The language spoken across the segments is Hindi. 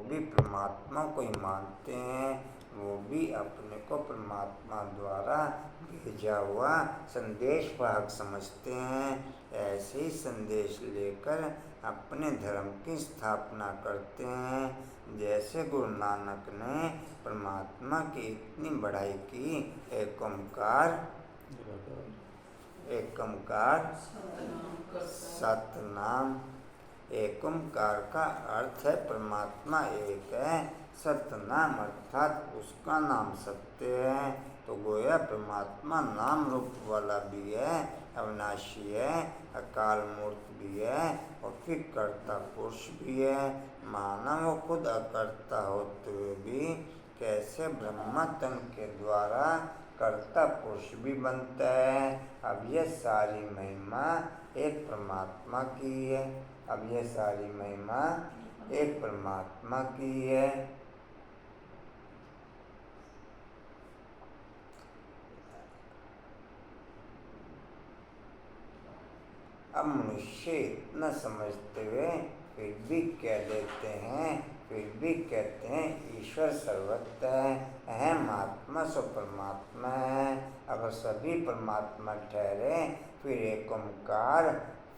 भी परमात्मा को ही मानते हैं, वो भी अपने को परमात्मा द्वारा भेजा हुआ संदेश वाहक समझते हैं। ऐसे ही संदेश लेकर अपने धर्म की स्थापना करते हैं। जैसे गुरु नानक ने परमात्मा की इतनी बड़ाई की, एक ओंकार सतनाम। एक ओंकार का अर्थ है परमात्मा एक है, सतनाम अर्थात उसका नाम सत्य है। तो गोया परमात्मा नाम रूप वाला भी है, अविनाशी है, अकाल मूर्त भी है और फिर कर्ता पुरुष भी है। माना वो खुद अकर्ता होते हुए भी कैसे ब्रह्मा तन के द्वारा कर्ता पुरुष भी बनता है। अब यह सारी महिमा एक परमात्मा की है। अब यह सारी महिमा एक परमात्मा की है। अब मनुष्य इतना समझते हुए फिर भी कह देते हैं, फिर भी कहते हैं ईश्वर सर्वत्र है, अहम आत्मा सो परमात्मा है। अगर सभी परमात्मा ठहरे फिर एक ओंकार,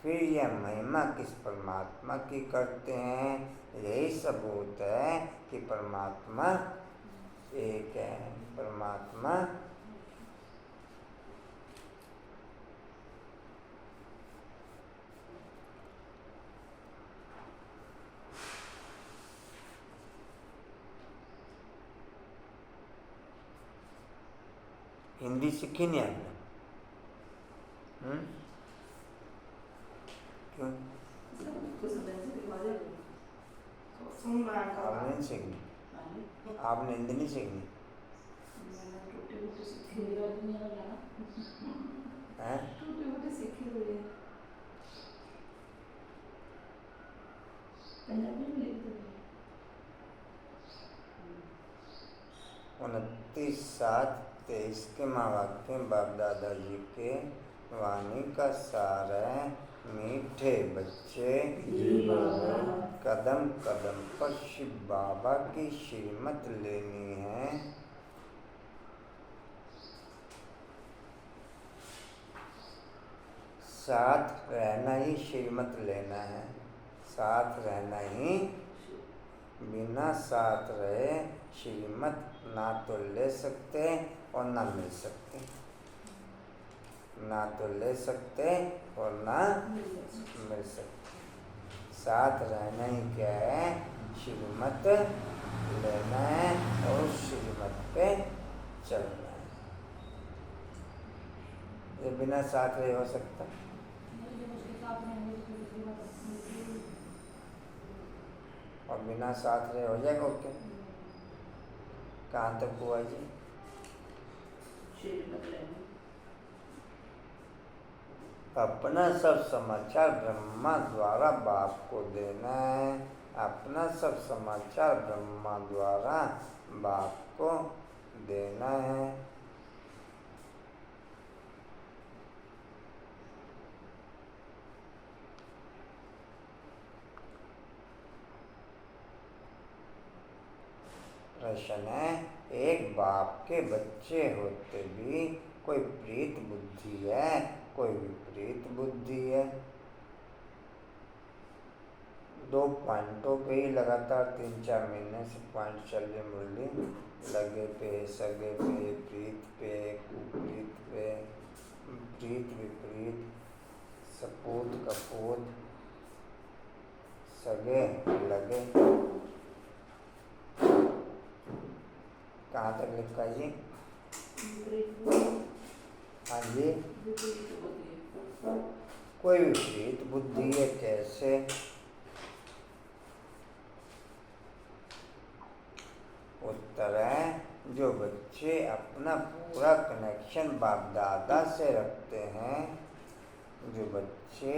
फिर यह महिमा किस परमात्मा की करते हैं। यही सबूत है कि परमात्मा एक है। परमात्मा हिंदी सीखी नहीं आपने? क्यों? आपने नहीं सीखनी? आपने हिंदी नहीं सीखनी है? 29/7/23 के महावाक्य बाप दादाजी के वाणी का सार है। मीठे बच्चे कदम कदम पर शिव बाबा की श्रीमत लेनी है। साथ रहना ही श्रीमत लेना है। साथ रहना ही, बिना साथ रहे श्रीमत ना तो ले सकते और ना मिल सकते। ना तो ले सकते और ना मिल सकते। साथ रहना ही क्या है? श्रीमत लेना है और श्रीमत पे चलना है। ये बिना साथ रहे हो सकता? और बिना साथ रहे हो जाएगा क्या? कहाँ तक हुआ जी? अपना सब समाचार ब्रह्मा द्वारा बाप को देना है। अपना सब समाचार ब्रह्मा द्वारा बाप को देना है। प्रश्न है, एक बाप के बच्चे होते भी कोई प्रीत बुद्धि है, कोई विपरीत बुद्धि है। 2 पॉइंटों पे ही लगातार 3-4 महीने से पॉइंट चल रही मुरली। लगे पे, सगे पे, प्रीत पे, कुप्रीत पे, प्रीत विपरीत, सपूत कपूत, सगे लगे। कहाँ तक लिखा जी? हाँ जी। कोई विपरीत बुद्धि है कैसे? उत्तर है, जो बच्चे अपना पूरा कनेक्शन बाप दादा से रखते हैं, जो बच्चे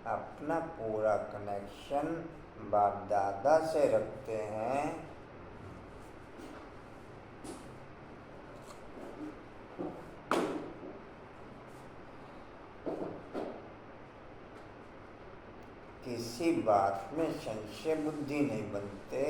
अपना पूरा कनेक्शन बाप दादा से रखते हैं, किसी बात में संशय बुद्धि नहीं बनते,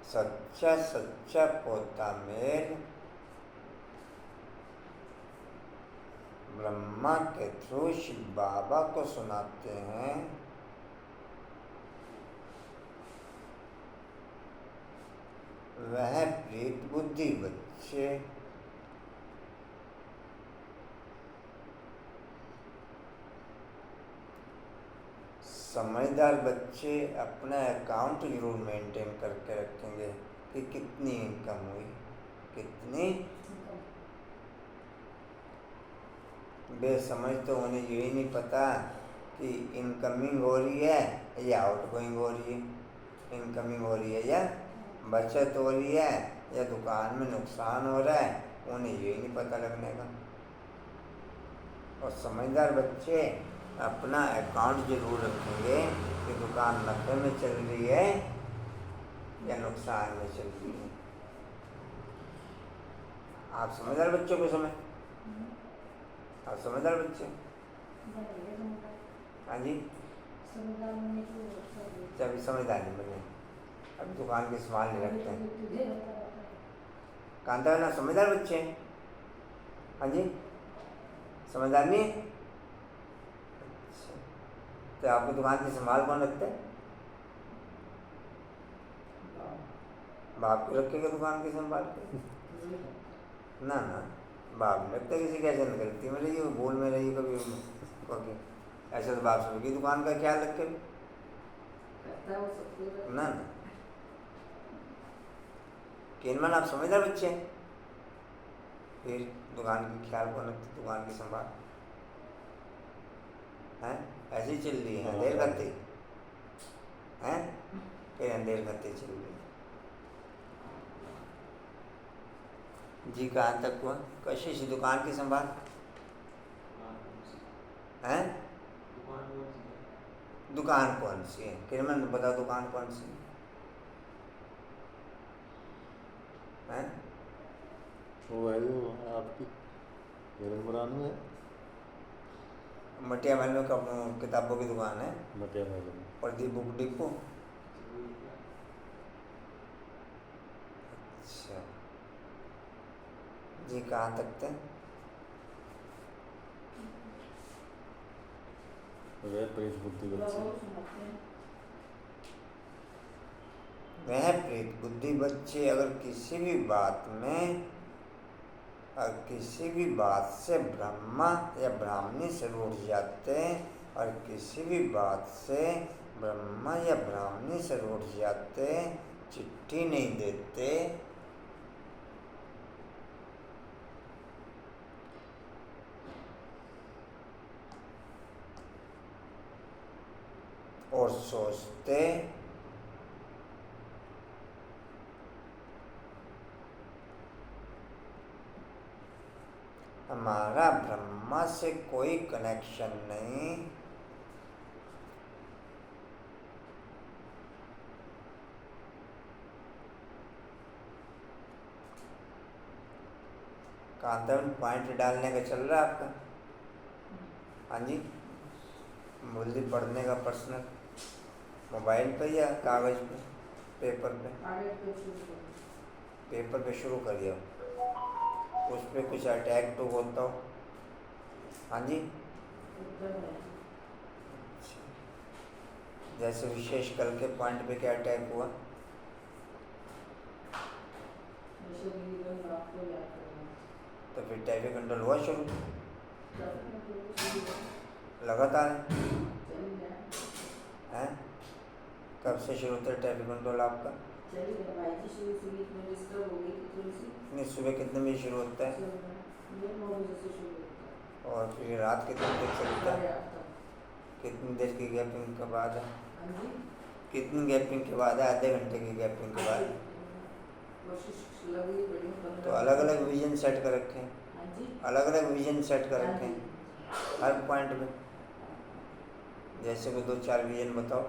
सच्चा सच्चा पोता मेल ब्रह्मा के थ्रू शिव बाबा को सुनाते हैं। वह प्रीत बुद्धि बच्चे समझदार बच्चे अपना अकाउंट जरूर मेंटेन करके रखेंगे कि कितनी इनकम हुई, कितनी। बेसमझ तो उन्हें यही नहीं पता कि इनकमिंग हो रही है या आउटगोइंग हो रही है, इनकमिंग हो रही है या बचत हो रही है या दुकान में नुकसान हो रहा है, उन्हें यही नहीं पता लगने का। और समझदार बच्चे अपना अकाउंट जरूर रखेंगे कि दुकान नफे में चल रही है या नुकसान में चल रही है। आप समझदार बच्चों को समझ, आप समझदार बच्चे, हाँ जी, अभी समझदार नहीं बने, अब दुकान के सामान नहीं रखते हैं। कांता ना समझदार बच्चे, हाँ जी, समझदार नहीं है। अच्छा, तो आपकी दुकान की संभाल कौन रखता है? बाप को रखेगा दुकान की संभाल के? ना ना, बाप लगता किसी की ऐसा गलती में रही हो, भूल में रही कभी कभी, ऐसा तो बाप सबकी दुकान का ख्याल रखे ना ना। केनमन आप समझदार बच्चे हैं, फिर दुकान की ख्याल कौन रखती, दुकान की संभाल हैं? ऐसे ही चल रही है, अंधेर करते हैं, फिर अंधेर करते चल रही है जी। कहाँ तक हुआ? कशिश दुकान की संभाल हैं? दुकान कौन सी है? किरमन बताओ दुकान कौन सी है? वो है जो आपकी हिरनपुरान में, मटिया महल में किताबों की दुकान है, मटिया महल में, प्रदीप बुक डिपो। अच्छा जी, कहाँ तक थे? वह प्रीत बुद्धि बच्चे, वह प्रीत बुद्धि बच्चे अगर किसी भी बात में, अगर किसी भी बात से ब्रह्मा या ब्राह्मणी से रूठ जाते हैं, और किसी भी बात से ब्रह्मा या ब्राह्मणी से रूठ जाते, चिट्ठी नहीं देते, और सोचते हमारा ब्रह्मा से कोई कनेक्शन नहीं, कांतन पॉइंट डालने का चल रहा है आपका? हाँ जी, मुल्दी पढ़ने का पर्सनल मोबाइल पे या कागज पे, पेपर पे? पेपर पे शुरू करिए, उस पर कुछ अटैक तो होता हो। हाँ जी, जैसे विशेष कल के पॉइंट पे क्या अटैक हुआ? तो फिर टाइपिंग कंट्रोल हुआ शुरू लगातार है? कब से शुरू होता है टाइपिंग कंट्रोल आपका? नहीं, सुबह कितने बजे शुरू होता है और फिर रात कितने देर चलता है? कितनी देर की गैपिंग के बाद है? कितनी गैपिंग के बाद है? आधे घंटे की गैपिंग के बाद? तो अलग अलग विजन सेट कर रखे हैं, अलग अलग विजन सेट कर रखे हैं हर पॉइंट में। जैसे को 2-4 विजन बताओ।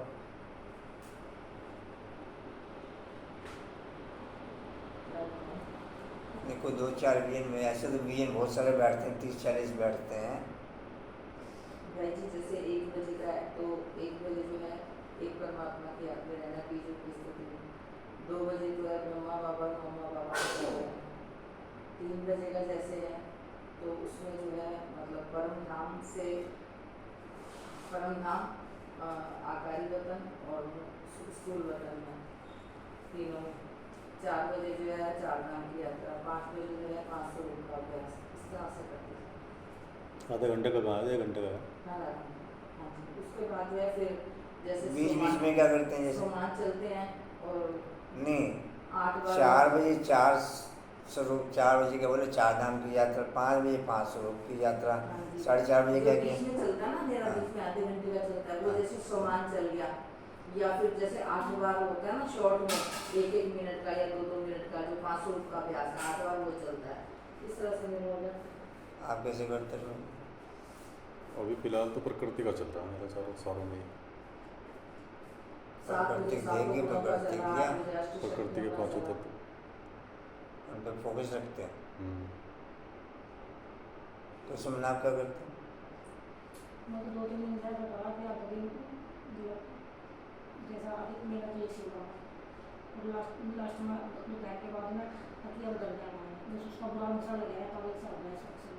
देखो 2-4 विजन में, ऐसे तो विजन बहुत सारे बैठते हैं, 30-40 बैठते हैं भाई जी। जैसे 1 बजे का है तो 1 बजे जो है एक परमात्मा के याद में रहना की जो स्थिति 2 बजे जो है ब्रह्मा बाबा मम्मा बाबा को है। 3 बजे का जैसे है तो उसमें जो है मतलब परम धाम से परम धाम आकारी वतन और स्थूल वतन में तीनों। 4 बजे जो है 4 धाम की यात्रा, 5 बजे जो है 500 रोग का अभ्यास, इस तरह से करते हैं। आधे घंटे का कहाँ, 1 घंटे का है? हाँ हाँ जी। उसके बाद जो है फिर जैसे बीच बीच में क्या करते हैं जैसे? सोमनाथ चलते हैं और नहीं, 8 बार 4 बजे 4 स्वरूप, 4 बजे क्या बोले 4 धाम की यात्रा, 5 बजे 5 स्वरूप की यात्रा, हाँ जी। 4:30 बजे क्या जो किया? बीच में चलता है ना मेरा, बीच में आधे घंटे का चलता है वो, जैसे सोमनाथ चल गया, या फिर जैसे 8 बार होता है ना शॉर्ट में 1-1 मिनट का या 2-2 मिनट का, जो 500 रूप का अभ्यास है 8 बार वो चलता है। इस तरह से मेरा हो गया। आप कैसे करते हो? अभी फिलहाल तो प्रकृति का चल रहा है मेरा सारों में। प्रकृति देगी, प्रकृति किया, प्रकृति के 5 तत्व उन पर फोकस रखते हैं। हम्म। तो उसमें आप क्या करते हैं? मैं तो 2-3 दिन से बता कि आप अभी जैसा अभी मेरा तो एक सीखा और लास्ट में दोपहर के बाद में ताकि अब कर जाना है, जैसे उसका बुरा मसला लग गया है तो एक साथ है सबसे।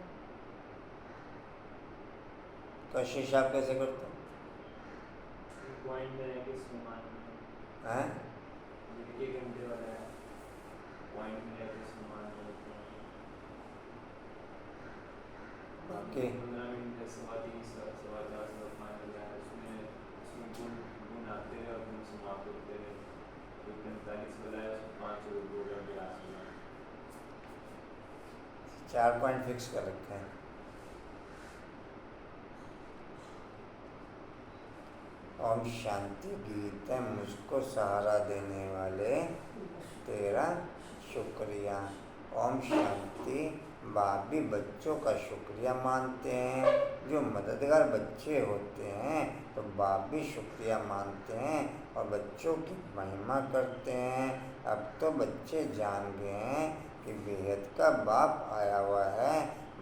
कशिश आप कैसे करते हैं? पॉइंट में है कि सुमान हैं? ये 1 घंटे वाला है, पॉइंट में है कि सुमान ओके। 15 मिनट है, 3:15 4:15 5 बजा है, उसमें गुण आते हैं और गुण समाप्त होते हैं। तो 45 वाला है, 5 और 2 का अभ्यास हुआ। 4 पॉइंट फिक्स कर रखे हैं। ओम शांति गीत है, मुझको सहारा देने वाले तेरा शुक्रिया। ओम शांति बाबी बच्चों का शुक्रिया मानते हैं, जो मददगार बच्चे होते हैं तो बाप भी शुक्रिया मानते हैं और बच्चों की महिमा करते हैं। अब तो बच्चे जान गए हैं कि बेहद का बाप आया हुआ है।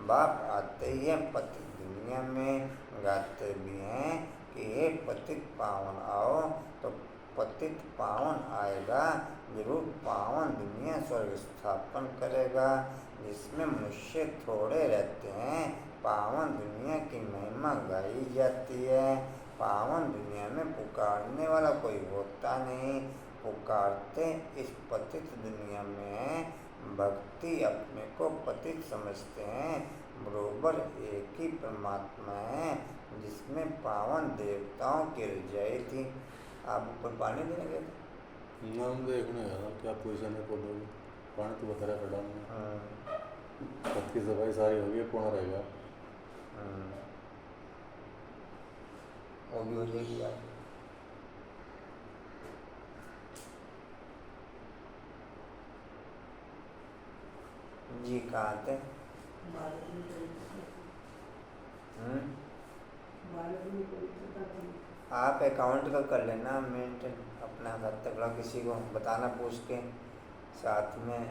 बाप आते ही है पति दुनिया में, गाते भी हैं कि हे पतित पावन आओ, तो पतित पावन आएगा, जरूर पावन दुनिया स्वर्ग स्थापन करेगा, जिसमें मनुष्य थोड़े रहते हैं। पावन दुनिया की महिमा गाई जाती है। पावन दुनिया में पुकारने वाला कोई होता नहीं, पुकारते इस पतित दुनिया में। भक्ति अपने को पतित समझते हैं, बरोबर एक ही परमात्मा है जिसमें पावन देवताओं की रजाई थी। आप ऊपर पानी देने गए थे? नाम देखने यार क्या पोजीशन है पौधों की, पानी तो बता रहा था डालने। छत की सफाई सारी होगी, कौन रहेगा? वो भी हो जाएगी यार। जी कहाँ थे? आप अकाउंट का कर लेना मेंटेन, अपना खाता खुला, किसी को बताना पूछ के साथ में।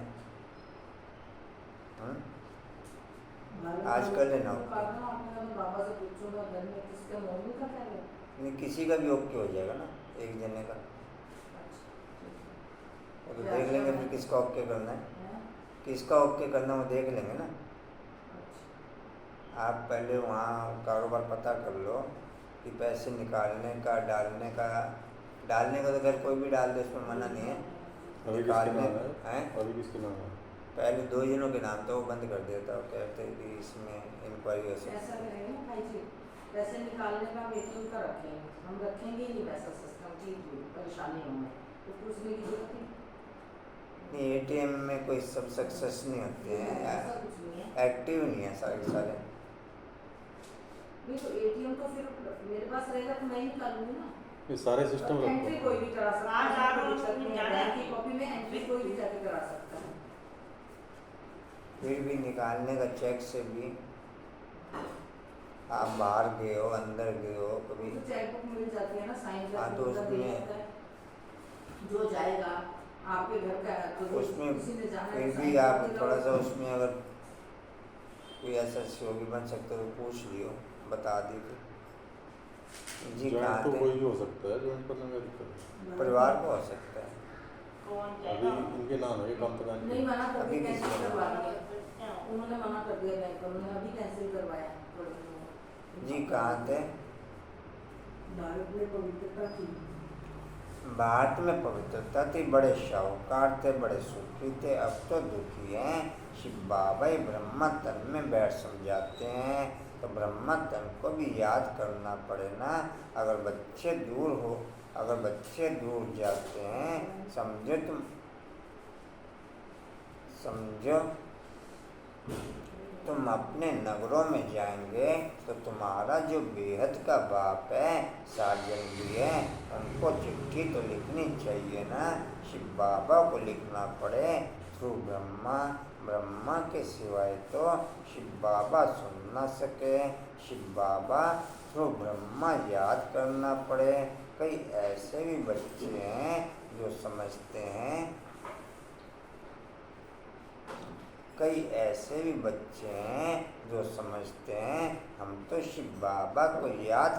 आज कर लेना। नहीं, किसी का भी ओके हो जाएगा ना, एक जने का। वो तो देख लेंगे फिर किसका ओके करना है, किसका ओके करना वो देख लेंगे ना। आप पहले वहाँ कारोबार पता कर लो कि पैसे निकालने का डालने का तो खैर कोई भी डाल दे, उसमें मना नहीं है। अभी किसके नाम है? अभी किसके नाम है? पहले 2 जनों के नाम तो वो बंद कर देता, वो कहते कि इसमें इंक्वायरी हो सकती ऐसा करेंगे ना भाई जी, पैसे निकालने का वेतन का रखेंगे, हम रखेंगे ही नहीं वैसा सिस्टम की परेशानी होने तो पूछने की जरूरत नहीं। एटीएम में कोई सब सक्सेस नहीं होते हैं, ऐसा कुछ नहीं है। एक्टिव नहीं है सारे। नहीं तो एटीएम तो फिर मेरे पास रहेगा तो मैं ही निकालूंगी ना। ये सारे सिस्टम एंट्री कोई भी करा सकता आज आ रहा हूँ, है, बैंक की कॉपी में एंट्री कोई भी जाके करा सकता है। फिर भी निकालने का चेक से भी आप बाहर गए हो, अंदर गए हो कभी, तो चेक बुक मिल जाती है ना, साइन हाँ, तो उसमें जो जाएगा आपके घर का तो उसमें किसी ने जाना है फिर तो भी sign आप कर देगा। थोड़ा सा उसमें अगर कोई ऐसा सहयोगी बन सकते तो पूछ लियो, बता दी थी। जी जॉइंट कहाँ तो थे? कोई भी हो सकता है, जॉइंट करने में दिक्कत है। परिवार को हो सकता है, कौन अभी इनके नाम है ये काम तो नहीं मैंने मना कर अभी दिया, किसी कैंसिल ने करवा मना दिया। उन्होंने मना कर दिया बैंक पर, उन्होंने अभी कैंसिल करवाया प्रोडक्ट। जी कहाँ थे? भारत में पवित्रता थी। भारत में पवित्रता थी, बड़े शाहूकार थे, बड़े सुखी थे, अब तो दुखी हैं। शिव बाबा ही ब्रह्मा तन में बैठ समझाते हैं, तो ब्रह्मा तन को भी याद करना पड़े ना। अगर बच्चे दूर जाते हैं, समझो तुम अपने नगरों में जाएंगे तो तुम्हारा जो बेहद का बाप है, साजन भी है, उनको चिट्ठी तो लिखनी चाहिए ना। शिव बाबा को लिखना पड़े थ्रू ब्रह्मा के सिवाय तो शिव बाबा सुन ना सके। शिव बाबा थ्रू ब्रह्मा याद करना पड़े। कई ऐसे भी बच्चे हैं जो समझते हैं, हम तो शिव बाबा को याद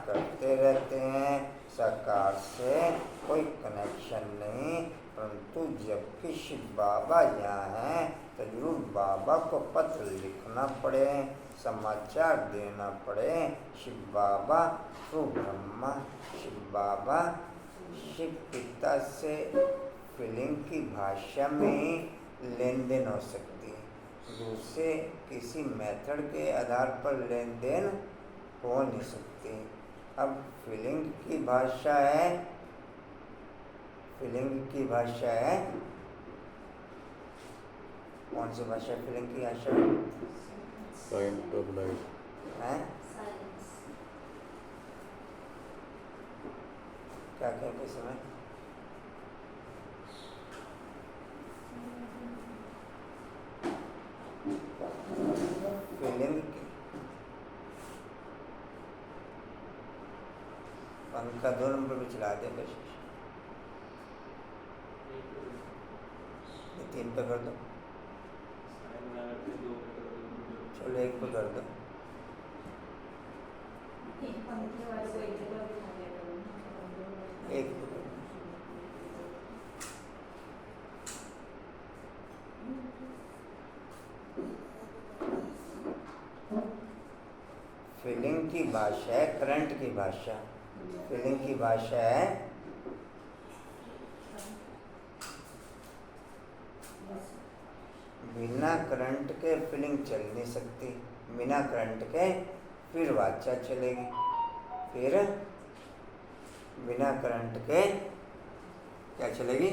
करते रहते हैं, साकार से कोई कनेक्शन नहीं। परंतु जबकि शिव बाबा यहाँ हैं तो जरूर बाबा को पत्र लिखना पड़े, समाचार देना पड़े। शिव बाबा थ्रू ब्रह्मा, शिव बाबा शिव पिता से फीलिंग की भाषा में ही लेन देन हो सकती है, दूसरे किसी मेथड के आधार पर लेन देन हो नहीं सकती। अब फीलिंग की भाषा है, कौन सी भाषा फीलिंग की भाषा काइंड ऑफ लाइफ है? क्या कहते समय फीलिंग की पंखा 2 नंबर पे चला दे, बस 3 पे कर दो, चलो 1 पे कर दो। एक फीलिंग की भाषा है, करंट की भाषा। फीलिंग की भाषा है बिना करंट के फीलिंग चल नहीं सकती, बिना करंट के फिर वाचा चलेगी, फिर बिना करंट के क्या चलेगी?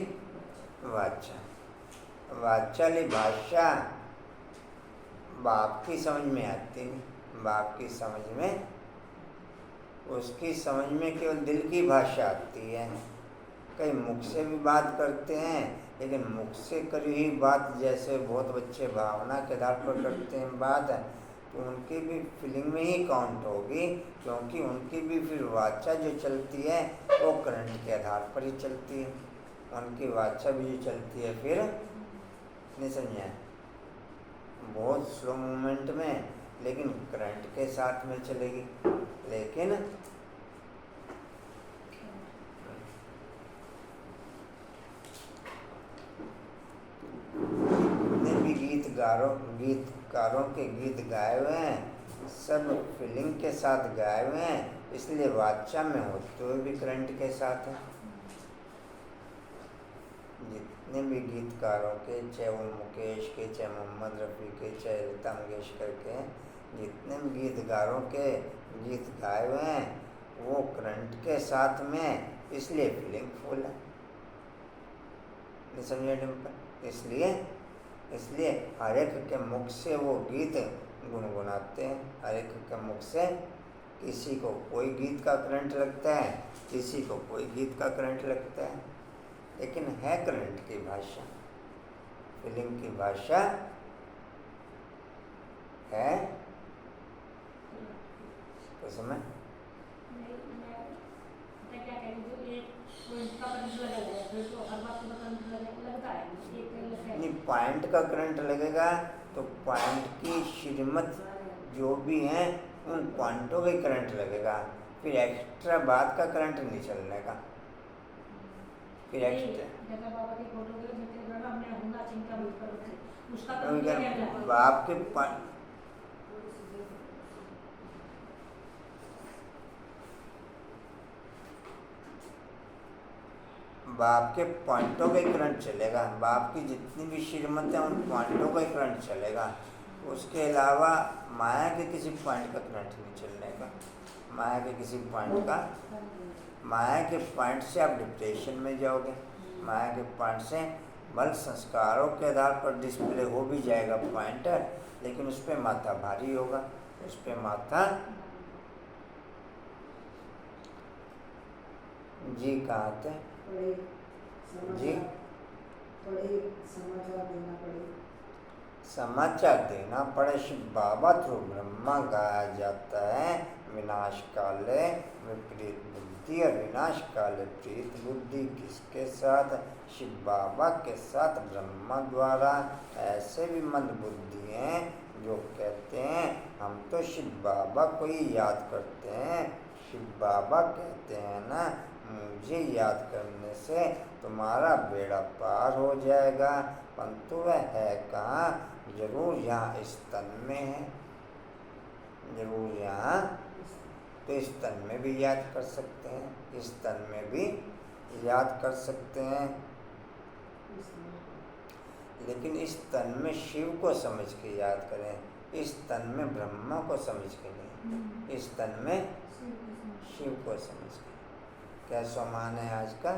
वाचा। वाचाली भाषा बाप की समझ में आती नहीं, बाप की समझ में, उसकी समझ में केवल दिल की भाषा आती है। कई मुख से भी बात करते हैं, लेकिन मुख से करी हुई बात जैसे बहुत बच्चे भावना के आधार पर करते हैं बात, तो उनकी भी फीलिंग में ही काउंट होगी, क्योंकि उनकी भी फिर वाचा जो चलती है वो करंट के आधार पर ही चलती है। उनकी वाचा भी जो चलती है फिर नहीं समझा, बहुत स्लो मूवमेंट में, लेकिन करंट के साथ में चलेगी। लेकिन जितने भी गीतकारों के गीत गाए हुए हैं सब फीलिंग के साथ गाए हुए हैं, इसलिए वाचा में होते हुए भी करंट के साथ है। जितने भी गीतकारों के, चाहे वो मुकेश के, चाहे मोहम्मद रफ़ी के, चाहे लता मंगेशकर के, जितने भी गीतकारों के गीत गाए हुए हैं वो करंट के साथ में, इसलिए फीलिंग फुल है। नहीं समझे डिम्पल? इसलिए हर एक के मुख से वो गीत गुनगुनाते हैं, हर एक के मुख से। किसी को कोई गीत का करंट लगता है, किसी को कोई गीत का करंट लगता है, लेकिन है करंट की भाषा, फीलिंग की भाषा है। तो समझ नहीं, पॉइंट का करंट लगेगा तो पॉइंट की श्रीमत जो भी हैं उन पॉइंटों का करंट लगेगा, फिर एक्स्ट्रा बात का करंट नहीं चलने का। करेक्ट है। दादा बाबा की फोटो के जितने गढ़ हमने हुंगा चिंता मुझ पर रखे उसका तो तो क्या क्या है बाप के बाप के पॉइंटों का ही करंट चलेगा। बाप की जितनी भी श्रीमत है उन पॉइंटों का ही करंट चलेगा। उसके अलावा माया के किसी पॉइंट का करंट नहीं चलने का। माया के किसी पॉइंट का, माया के पॉइंट से आप डिप्रेशन में जाओगे। माया के पॉइंट से बल संस्कारों के आधार पर डिस्प्ले हो भी जाएगा पॉइंटर, लेकिन उस पर माथा भारी होगा, उस पर माथा। जी कहाँ थे जी? समाचार देना पड़े। शिव बाबा थ्रू ब्रह्मा गाया जाता है। विनाश काले विपरीत बुद्धि और विनाश काले प्रीत बुद्धि किसके साथ? शिव बाबा के साथ। ब्रह्मा द्वारा ऐसे भी मंद बुद्धि हैं जो कहते हैं हम तो शिव बाबा को ही याद करते हैं। शिव बाबा कहते हैं ना, मुझे याद करने से तुम्हारा बेड़ा पार हो जाएगा। परंतु वह है कहाँ? जरूर यहाँ इस तन में है, जरूर यहाँ। तो इस तन में भी याद कर सकते हैं, इस तन में भी याद कर सकते हैं, लेकिन इस तन में शिव को समझ के याद करें, इस तन में ब्रह्मा को समझ के नहीं, इस तन में शिव को समझ के। क्या सम्मान है आज का?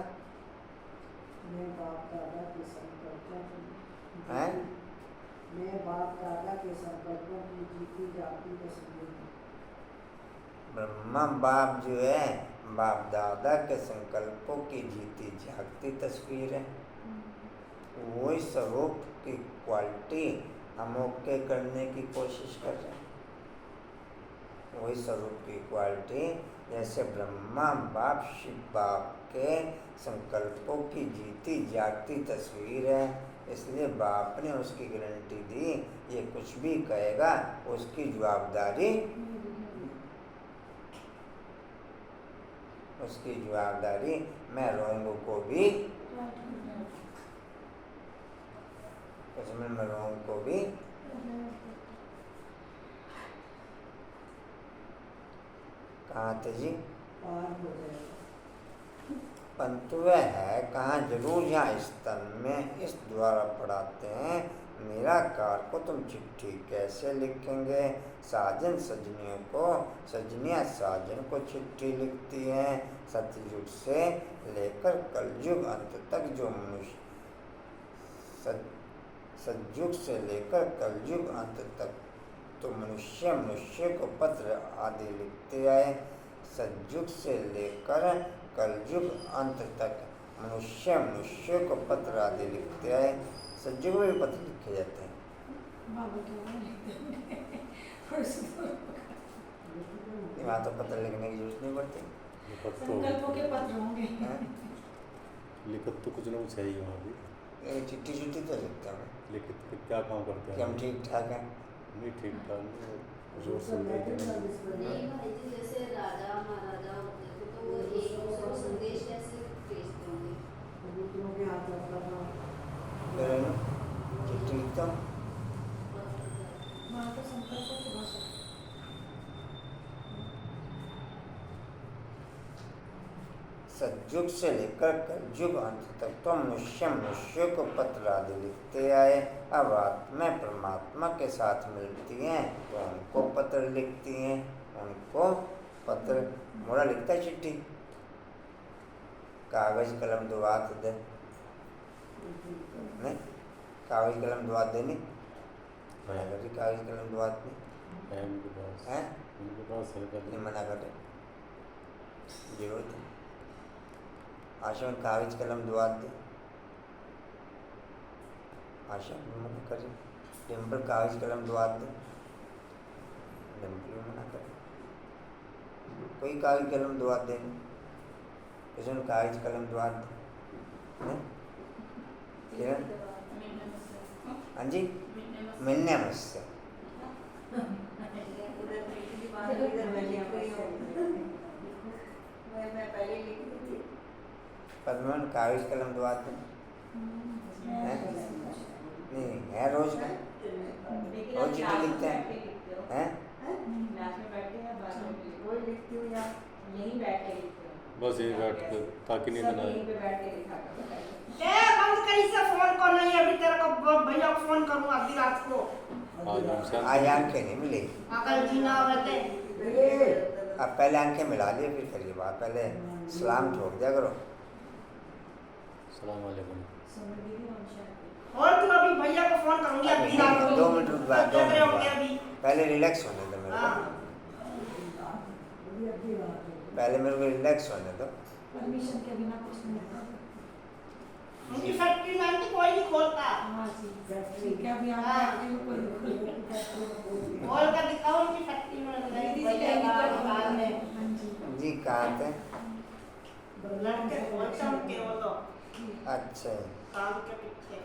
मैं बाप दादा के संकल्पों की हैं? मैं बाप दादा के संकल्पों की जीती जाती तस्वीर हूँ। ब्रह्मा बाप जो है, बाप दादा के संकल्पों की जीती जागती तस्वीर है। वही स्वरूप की क्वालिटी हम ओके करने की कोशिश कर रहे हैं। वही स्वरूप की क्वालिटी, जैसे ब्रह्मा बाप शिव बाप के संकल्पों की जीती जागती तस्वीर है। इसलिए बाप ने उसकी गारंटी दी, ये कुछ भी कहेगा उसकी जवाबदारी, उसकी जवाबदारी मैं रोंग को भी, उसमें मैं रोंग को भी। कहाँ थे जी? पार हो जाएगा। परंतु वह है कहाँ? जरूर यहाँ इस तन में। इस द्वारा पढ़ाते हैं निराकार को तुम चिट्ठी कैसे लिखेंगे? साजन सजनियों को, सजनियाँ साजन को चिट्ठी लिखती हैं। सतयुग से लेकर कलयुग अंत तक जो मनुष्य, सतयुग से लेकर कलयुग अंत तक तो मनुष्य को पत्र आदि लिखते आए। सतयुग से लेकर कलयुग अंत तक मनुष्य को पत्र आदि लिखते आए। सतयुग में भी पत्र लिखे जाते हैं। यहाँ तो पत्र लिखने की जरूरत नहीं पड़ती। संकल्पों के पत्र होंगे। लिखत तो कुछ ना कुछ है ही वहाँ भी। चिट्ठी चिट्ठी तो लिखते हैं। लिखित के क्या काम करते कि हैं? हम ठीक ठाक हैं। नहीं ठीक ठाक नहीं, जोर से बोलते हैं। नहीं भाई जी, जैसे राजा महाराजा होते थे तो वो एक दूसरे को संदेश कैसे भेजते होंगे? दूसरों के हाथ लगता था। चिट्ठी लिखता हूँ। वहाँ के संकल्पों की भाषा। सतयुग से लेकर कलयुग अंत तक तो मनुष्य को पत्र आदि लिखते आए। अब आत्मा परमात्मा के साथ मिलती हैं तो उनको पत्र लिखती हैं, उनको पत्र। मोड़ा लिखता है चिट्ठी, कागज कलम दो हाथ दे, नहीं कागज कलम दो हाथ देनी, कागज कलम दो हाथ नहीं है, उनके पास नहीं मना करे जरूरत है। आशा में कागज कलम दो हाथ दे, आशा मना करे। डिम्पल कागज कलम दो हाथ दे, डिम्पल मना करे। कोई कागज कलम दो हाथ देनी, किसी ने कागज कलम दो हाथ दे। किरण, हाँ जी, मिलने मुझसे। मैं पहले लिखी थी। पद्मन कागज कलम तो आते हैं? नहीं है रोज का? लेकिन रोज आप चिट्ठी क्लास में लिखते हैं? बैठ के लिखते हो हैं? क्लास में बैठ के या बाद में कोई लिखती हूँ या यहीं बैठ के लिखते हो बस यही बैठ कर ताकि नींद सब ना यहीं आए। पे बैठ के लिखा करो बंद करी से फोन को नहीं अभी तेरे को भैया को फोन करूँ अभी रात को आज हमसे आज आंखें नहीं मिलेगी। अकल जीना होते अब पहले आंखें मिला लिए फिर करिए बात। पहले सलाम ठोक दिया करो। सलाम वालेकुम। और तू अभी भैया को फोन करूंगी अभी रात को 2 मिनट रुक बाद, 2 देख रहे मिनट होंगे बाद। अभी पहले रिलैक्स होने दो मेरे को। हाँ पहले मेरे को रिलैक्स होने दो। परमिशन के बिना कुछ नहीं होता उनकी फैक्ट्री में आंटी कोई नहीं खोलता हाँ जी ठीक है अभी आप फैक्ट्री में कोई नहीं खोलता खोल कर दिखाओ उनकी फैक्ट्री में दीदी भैया कहेंगी का तो दुकान में हाँ जी जी कहाँ थे? लड़के खोलते उनके वो तो अच्छा। काम के पीछे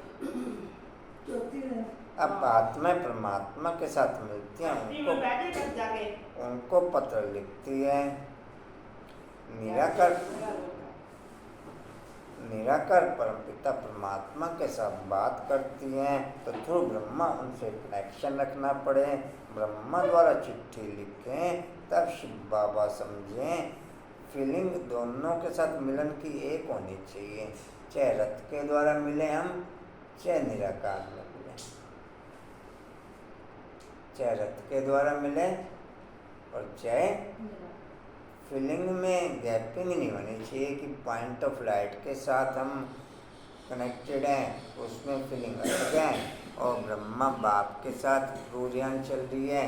अब आत्मा परमात्मा के साथ मिलती है, फैक्ट्री में बैठे कर जाके उनको पत्र लिखती है। निराकार परमपिता परमात्मा के साथ बात करती हैं तो थ्रू ब्रह्मा उनसे कनेक्शन रखना पड़े। ब्रह्मा द्वारा चिट्ठी लिखें तब शिव बाबा समझें। फीलिंग दोनों के साथ मिलन की एक होनी चाहिए, चाहे रथ के द्वारा मिले हम, चाहे निराकार में मिले। चाहे रथ के द्वारा मिले और चाहे फीलिंग में गैपिंग नहीं होनी चाहिए कि पॉइंट ऑफ लाइट के साथ हम कनेक्टेड हैं, उसमें फीलिंग अलग है। और ब्रह्मा बाप के साथ रूरियान चल रही है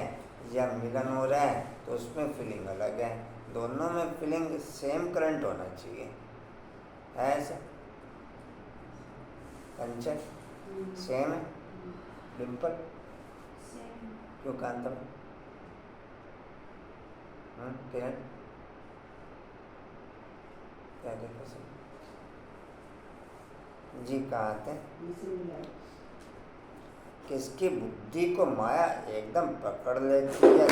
या मिलन हो रहा है तो उसमें फीलिंग अलग है। दोनों में फीलिंग सेम करंट होना चाहिए। है ऐसा? कंचन सेम है? डिम्पल क्यों कांतम? किरण क्या देखो सर जी कहाँ थे? किसकी बुद्धि को माया एकदम पकड़ लेती है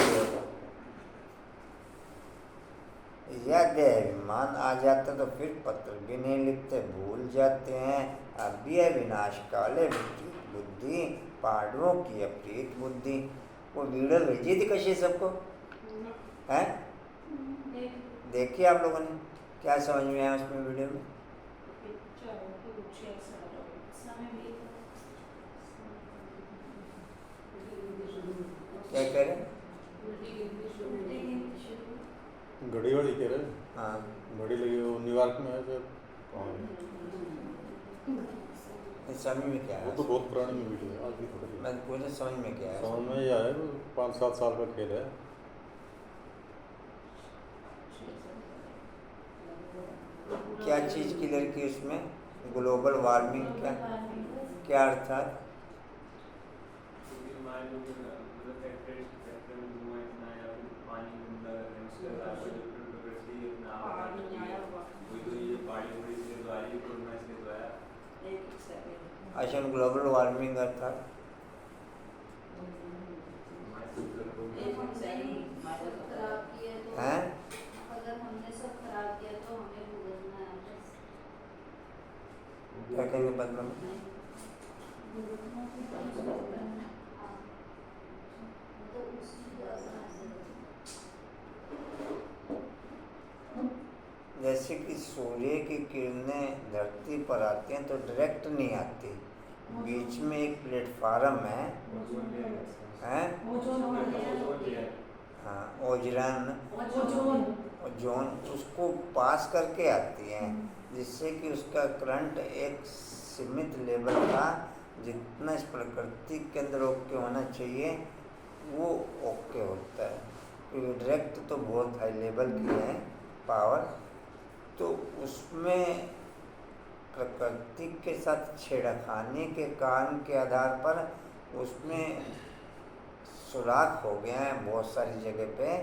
या देहाभिमान आ जाता तो फिर पत्र भी नहीं लिखते, भूल जाते हैं। अभी है विनाश काले बुद्धि पांडवों की अप्रीत बुद्धि। वो वीडियो भेजी थी कशी सबको है? देखिए आप लोगों ने क्या समझ में आया उसमें वीडियो में? क्या कह रहे? घड़ी वाड़ी कह रहे? हाँ घड़ी लगी वो न्यूयॉर्क में है सर। समझ में क्या वो है? तो बहुत पुरानी वीडियो है, आज भी थोड़ी मैं पूछे समझ में क्या है? समझ में ये आया 5-7 साल का खेल है। क्या चीज़ क्लियर की उसमें? ग्लोबल वार्मिंग क्या क्या अर्थात? क्योंकि मान लो कि मतलब फैक्ट्री में धुआं इतना है या फिर पानी गंदा कर रहे हैं, उसके अलावा जो प्रकृति इतना कोई तो ये पहाड़ी वहाड़ी से जो आई है कोरोना इसके तो आया। अच्छा ग्लोबल वार्मिंग अर्थात खराब किया तो हैं? अगर हमने सब खराब किया तो हमें भुगतना है बस। क्या कहेंगे बदला में? हाँ, तो उसी जैसा जैसे कि सूर्य की किरणें धरती पर आती हैं तो डायरेक्ट नहीं आती, बीच में एक प्लेटफार्म है हैं? हाँ ओजोन ओजोन उसको पास करके आती है, जिससे कि उसका करंट एक सीमित लेवल का जितना इस प्रकृति के अंदर ओके होना चाहिए वो ओके होता है। क्योंकि डायरेक्ट तो बहुत हाई लेवल की है पावर, तो उसमें प्रकृति के साथ छेड़खानी के कारण के आधार पर उसमें सुराख हो गए हैं बहुत सारी जगह पे।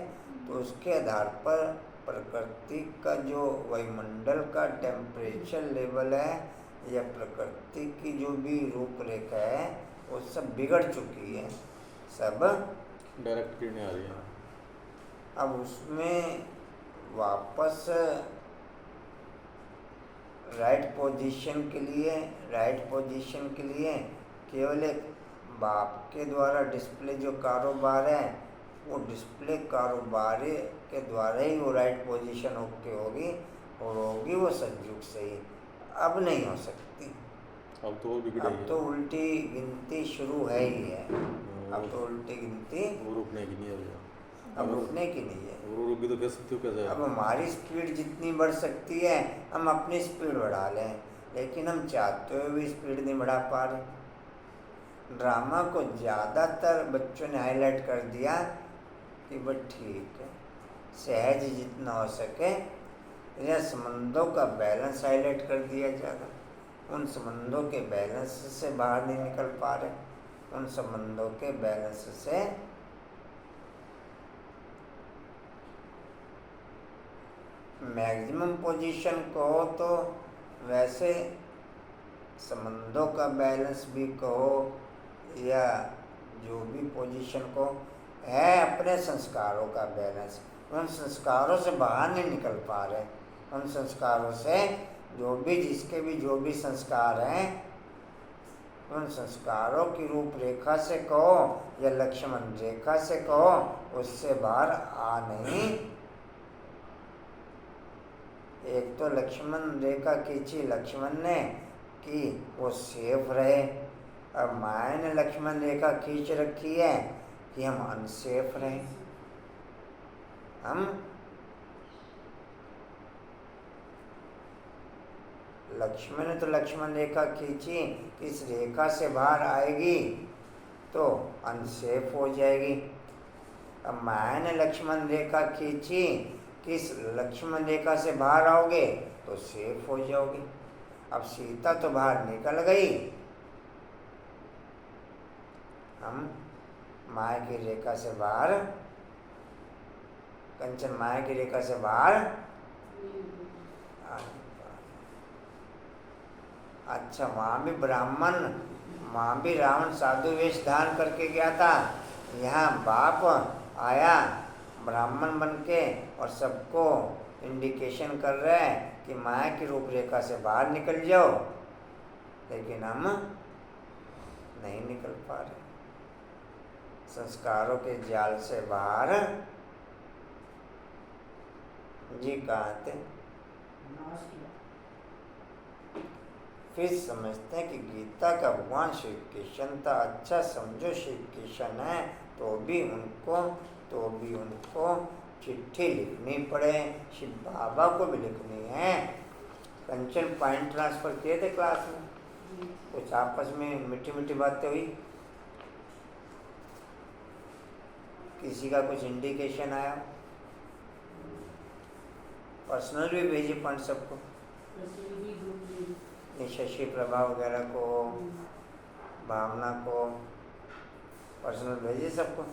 तो उसके आधार पर प्रकृति का जो वायुमंडल का टेम्परेचर लेवल है या प्रकृति की जो भी रूपरेखा है वो सब बिगड़ चुकी है, सब डायरेक्ट किरणें आ रही हैं। अब उसमें वापस राइट पोजीशन के लिए केवल एक बाप के द्वारा डिस्प्ले जो कारोबार है, वो डिस्प्ले कारोबार के द्वारा ही वो राइट पोजीशन ओके होगी, और होगी वो सतयुग से ही। अब नहीं हो सकती। अब तो वो बिगड़ी अब तो उल्टी गिनती शुरू है ही है। अब तो उल्टी गिनती वो रुकने की नहीं है। अब रुकने की नहीं है। वो रुक भी तो कह सकते हो कैसे? अब हमारी स्पीड जितनी बढ़ सकती है हम अपनी स्पीड बढ़ा लें, लेकिन हम चाहते हुए भी स्पीड नहीं बढ़ा पा रहे। ड्रामा को ज़्यादातर बच्चों ने हाईलाइट कर दिया कि बस ठीक है, सहज जितना हो सके, या संबंधों का बैलेंस हाईलाइट कर दिया ज़्यादा। उन संबंधों के बैलेंस से बाहर नहीं निकल पा रहे, उन संबंधों के बैलेंस से मैक्सिमम पोजीशन कहो तो वैसे संबंधों का बैलेंस भी कहो या जो भी पोजीशन को है, अपने संस्कारों का बैलेंस। उन संस्कारों से बाहर नहीं निकल पा रहे। उन संस्कारों से जो भी संस्कार हैं, उन संस्कारों की रूपरेखा से कहो या लक्ष्मण रेखा से कहो, उससे बाहर आ नहीं। एक तो लक्ष्मण रेखा खींची लक्ष्मण ने कि वो सेफ रहे, अब माया ने लक्ष्मण रेखा खींच रखी है कि हम अनसेफ रहें। हम लक्ष्मण ने तो लक्ष्मण रेखा खींची, इस रेखा से बाहर आएगी तो अनसेफ हो जाएगी। अब माया ने लक्ष्मण रेखा खींची, किस लक्ष्मण रेखा से बाहर आओगे तो सेफ हो जाओगे। अब सीता तो बाहर निकल गई, हम माया की रेखा से बाहर, कंचन माया की रेखा से बाहर अच्छा, वहाँ भी रावण साधु वेश धारण करके गया था। यहाँ बाप आया ब्राह्मण बन के और सबको इंडिकेशन कर रहा है कि माया की रूपरेखा से बाहर निकल जाओ, लेकिन हम नहीं निकल पा रहे। संस्कारों के जाल से बाहर जी कहाँ थे। फिर समझते हैं कि गीता का भगवान श्री कृष्ण था। अच्छा समझो श्री कृष्ण है तो भी उनको चिट्ठी लिखनी पड़े, शिव बाबा को भी लिखनी है। कंचन पॉइंट ट्रांसफर किए थे क्लास में, कुछ आपस में मीठी मीठी बातें हुई, किसी का कुछ इंडिकेशन आया, पर्सनल भी भेजे पॉइंट सबको, शशि प्रभा वगैरह को, भावना को पर्सनल भेजिए सबको।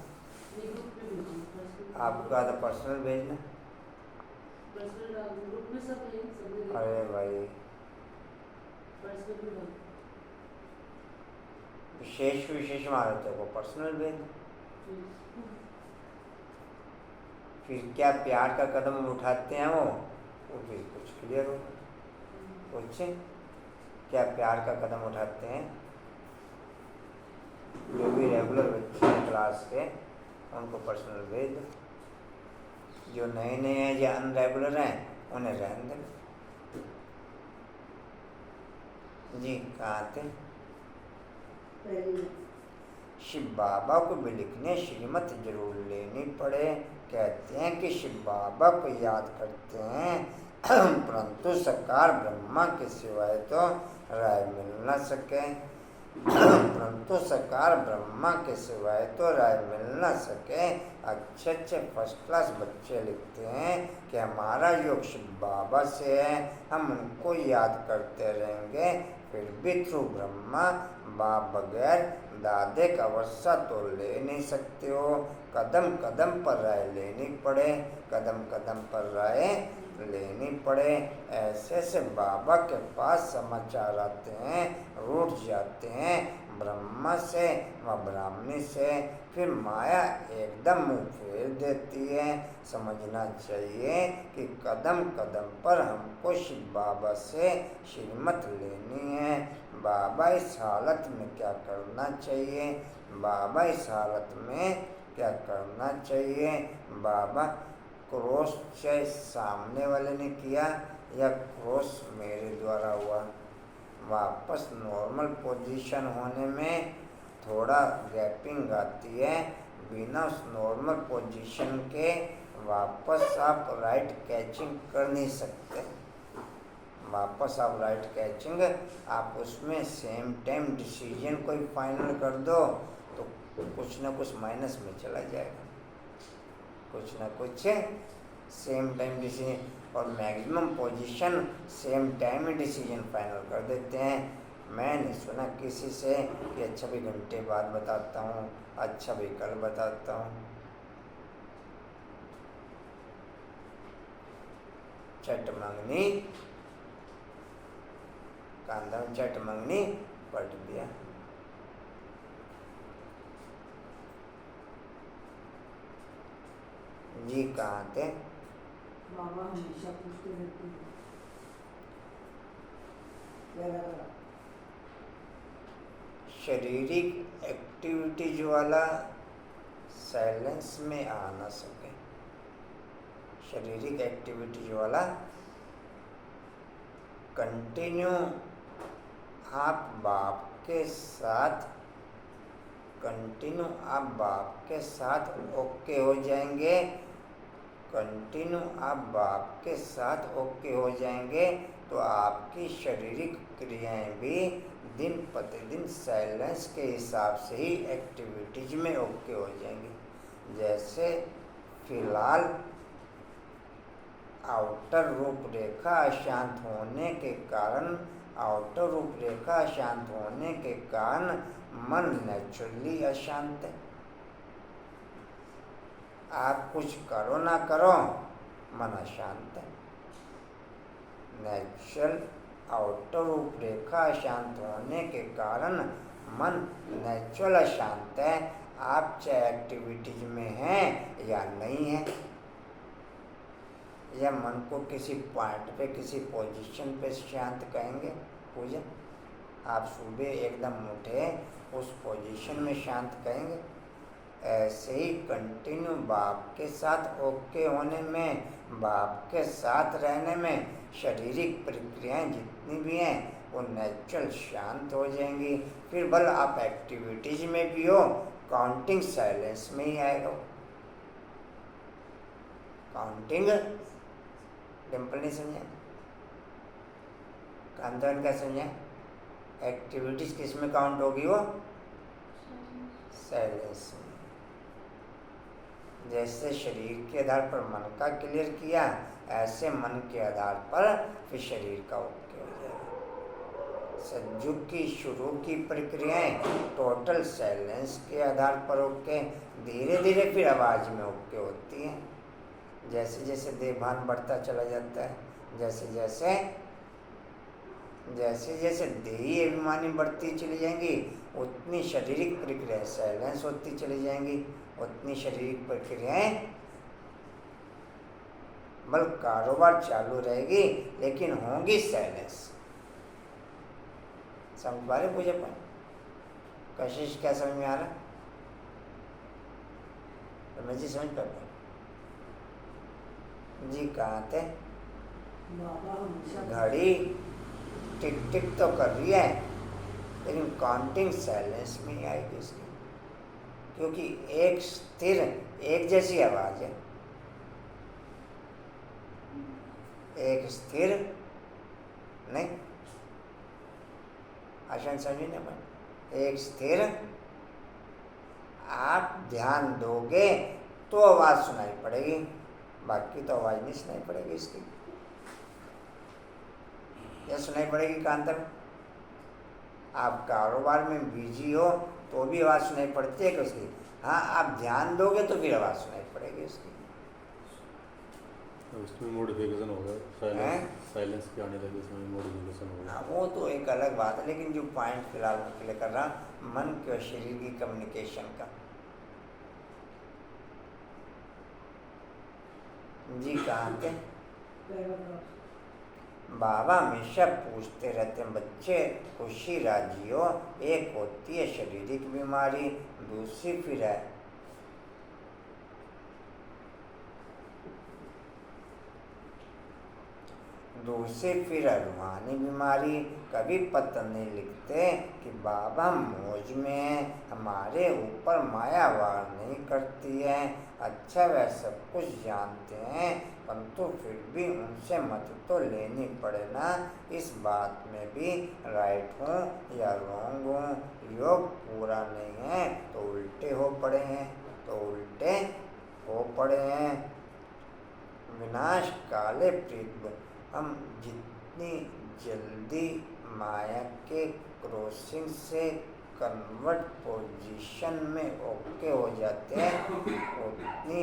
आपका तो पर्सनल भेजना। अरे भाई विशेष महारतों को पर्सनल भेजना। फिर क्या प्यार का कदम उठाते हैं वो फिर कुछ क्लियर हो। कुछ क्या प्यार का कदम उठाते हैं जो भी रेगुलर बच्चे हैं क्लास के, उनको पर्सनल भेज दो। जो नए नए हैं या अनरेगुलर हैं उन्हें रहने दें। जी कहाँ थे। शिव बाबा को भी लिखने श्रीमत जरूर लेनी पड़े। कहते हैं कि शिव बाबा को याद करते हैं परंतु साकार ब्रह्मा के सिवाय तो राय मिल न सके। परंतु साकार ब्रह्मा के सिवाय तो राय मिल न सके। अच्छे अच्छे फर्स्ट क्लास बच्चे लिखते हैं कि हमारा योग शिव बाबा से है, हम उनको याद करते रहेंगे, फिर भी थ्रू ब्रह्मा बाप बगैर दादे का वर्षा तो ले नहीं सकते हो। कदम कदम पर राय लेनी पड़े, कदम कदम पर राय लेनी पड़े। ऐसे से बाबा के पास समाचार आते हैं, रूठ जाते हैं, ब्रह्म से व ब्राह्मणी से, फिर माया एकदम मुँह फेर देती है। समझना चाहिए कि कदम कदम पर हमको शिव बाबा से श्रीमत लेनी है। बाबा इस हालत में क्या करना चाहिए, बाबा इस हालत में क्या करना चाहिए। बाबा क्रॉस चाहे सामने वाले ने किया या क्रॉस मेरे द्वारा हुआ, वापस नॉर्मल पोजीशन होने में थोड़ा गैपिंग आती है। बिना उस नॉर्मल पोजीशन के वापस आप राइट कैचिंग कर नहीं सकते। वापस आप राइट कैचिंग, आप उसमें सेम टाइम डिसीजन कोई फाइनल कर दो तो कुछ ना कुछ माइनस में चला जाएगा, कुछ ना कुछ सेम टाइम डिसीजन और मैक्सिमम पोजीशन सेम टाइम में डिसीजन फाइनल कर देते हैं। मैं नहीं सुना किसी से कि अच्छा भी घंटे बाद बताता हूँ, अच्छा भी कल बताता हूँ। चट मंगनी कांदा में चट मंगनी पट दिया। जी कहाँ थे? बाबा हमेशा पूछते रहते हैं क्या लगा? शारीरिक एक्टिविटीज वाला साइलेंस में आ ना सके। शारीरिक एक्टिविटीज वाला कंटिन्यू आप बाप के साथ ओके हो जाएंगे। कंटिन्यू आप बाप के साथ ओके हो जाएंगे तो आपकी शारीरिक क्रियाएं भी दिन प्रतिदिन साइलेंस के हिसाब से ही एक्टिविटीज में ओके हो जाएंगी। जैसे फिलहाल आउटर रूपरेखा अशांत होने के कारण मन नेचुरली अशांत है। आप कुछ करो ना करो मन अशांत है। नेचुरल आउटर रूपरेखा अशांत होने के कारण मन नेचुरल अशांत है। आप चाहे एक्टिविटीज में हैं या नहीं हैं, या मन को किसी पॉइंट पे किसी पोजीशन पे शांत कहेंगे पूजा। आप सुबह एकदम उठे उस पोजीशन में शांत कहेंगे। ऐसे ही कंटिन्यू बाप के साथ ओके होने में, बाप के साथ रहने में शारीरिक प्रक्रियाएं जितनी भी हैं वो नेचुरल शांत हो जाएंगी। फिर भले आप एक्टिविटीज में भी हो, काउंटिंग साइलेंस में ही आएगा। काउंटिंग डिम्पल नहीं समझा, कांतवन क्या समझा? एक्टिविटीज किस में काउंट होगी? वो साइलेंस में। जैसे शरीर के आधार पर मन का क्लियर किया, ऐसे मन के आधार पर फिर शरीर का ओके हो जाएगा। सज्जुग की शुरू की प्रक्रियाएं टोटल साइलेंस के आधार पर ओके, धीरे धीरे फिर आवाज में ओके होती हैं। जैसे जैसे देहभान बढ़ता चला जाता है, जैसे जैसे देही अभिमानी बढ़ती चली जाएंगी, उतनी शारीरिक प्रक्रियाएं साइलेंस होती चली जाएंगी। उतनी शारीरिक प्रक्रियाएं बल कारोबार चालू रहेगी, लेकिन होंगी साइलेंस। समझ पा रहे पूजा पाठ? कशिश क्या समझ में आ रहा? रमेश जी समझ पा रहे? जी कहाँ थे? बाबा हमेशा घड़ी टिक टिक तो कर रही है, लेकिन काउंटिंग साइलेंस में ही आएगी इसकी, क्योंकि एक स्थिर एक जैसी आवाज है। एक स्थिर नहीं, आसान समझिए ना भाई। एक स्थिर आप ध्यान दोगे तो आवाज सुनाई पड़ेगी, बाकी तो आवाज नहीं सुनाई पड़ेगी इसकी। या सुनाई पड़ेगी कांतर? आप कारोबार में बिजी हो तो भी आवाज सुनाई पड़ती है कि उसकी? हाँ, आप ध्यान दोगे तो फिर आवाज सुनाई पड़ेगी उसकी। अब इसमें मॉडिफिकेशन होगा, साइलेंस के आने लगे, इसमें मॉडिफिकेशन होगा। हाँ, वो तो एक अलग बात है, लेकिन जो पॉइंट फिलहाल मैं क्लियर कर रहा, मन के और शरीर की कम्युनिकेशन का। जी कहाँ थे? बाबा हमेशा पूछते रहते हैं, बच्चे खुशी राजी हो। एक होती है शारीरिक बीमारी, दूसरी फिर है रूहानी बीमारी। कभी पत्र नहीं लिखते कि बाबा मौज में है, हमारे ऊपर माया वार नहीं करती है। अच्छा वह सब कुछ जानते हैं, परंतु फिर भी उनसे मत तो लेनी पड़े ना। इस बात में भी राइट हूँ या रॉन्ग हूँ। योग पूरा नहीं है तो उल्टे हो पड़े हैं, विनाश काले प्रीत। हम जितनी जल्दी माया के क्रॉसिंग से कन्वर्ट पोजीशन में ओके हो जाते हैं, उतनी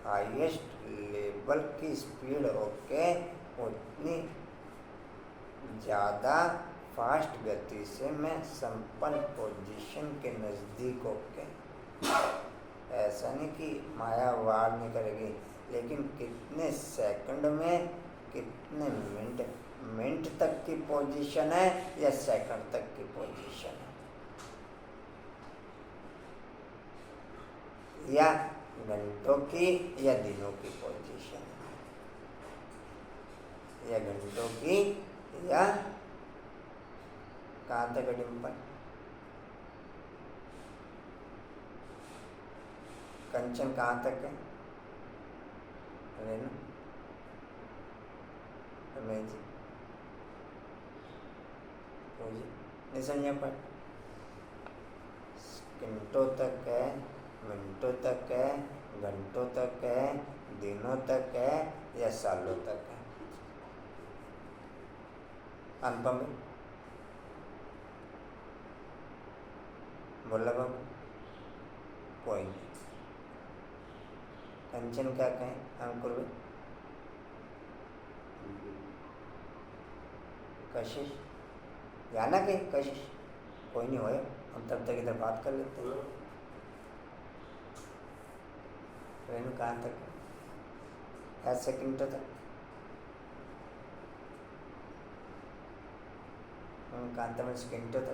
हाईएस्ट लेवल की स्पीड ओके, उतनी ज़्यादा फास्ट गति से मैं संपन्न पोजीशन के नज़दीक ओके। ऐसा नहीं कि माया वार नहीं करेगी, लेकिन कितने सेकंड में, कितने मिनट तक की पोजीशन है या सेकंड तक की पोजीशन है, या घंटों की या दिनों की पोजीशन है, या घंटों की या कहाँ तक है डिम्पल? कंचन कहाँ तक है? रेनू जी नहीं समझा पर घंटों तक है, मिनटों तक है, घंटों तक है, दिनों तक है या सालों तक है? अनुपम बोला बाबू कोई नहीं। कंचन क्या कहें? अंकुर भाई, कशिश जाना कहीं? कशिश कोई नहीं होए, हम तब तक इधर बात कर लेते हैं। रेनू कहाँ तक है? सेकंड तक कांता में सेकंड तक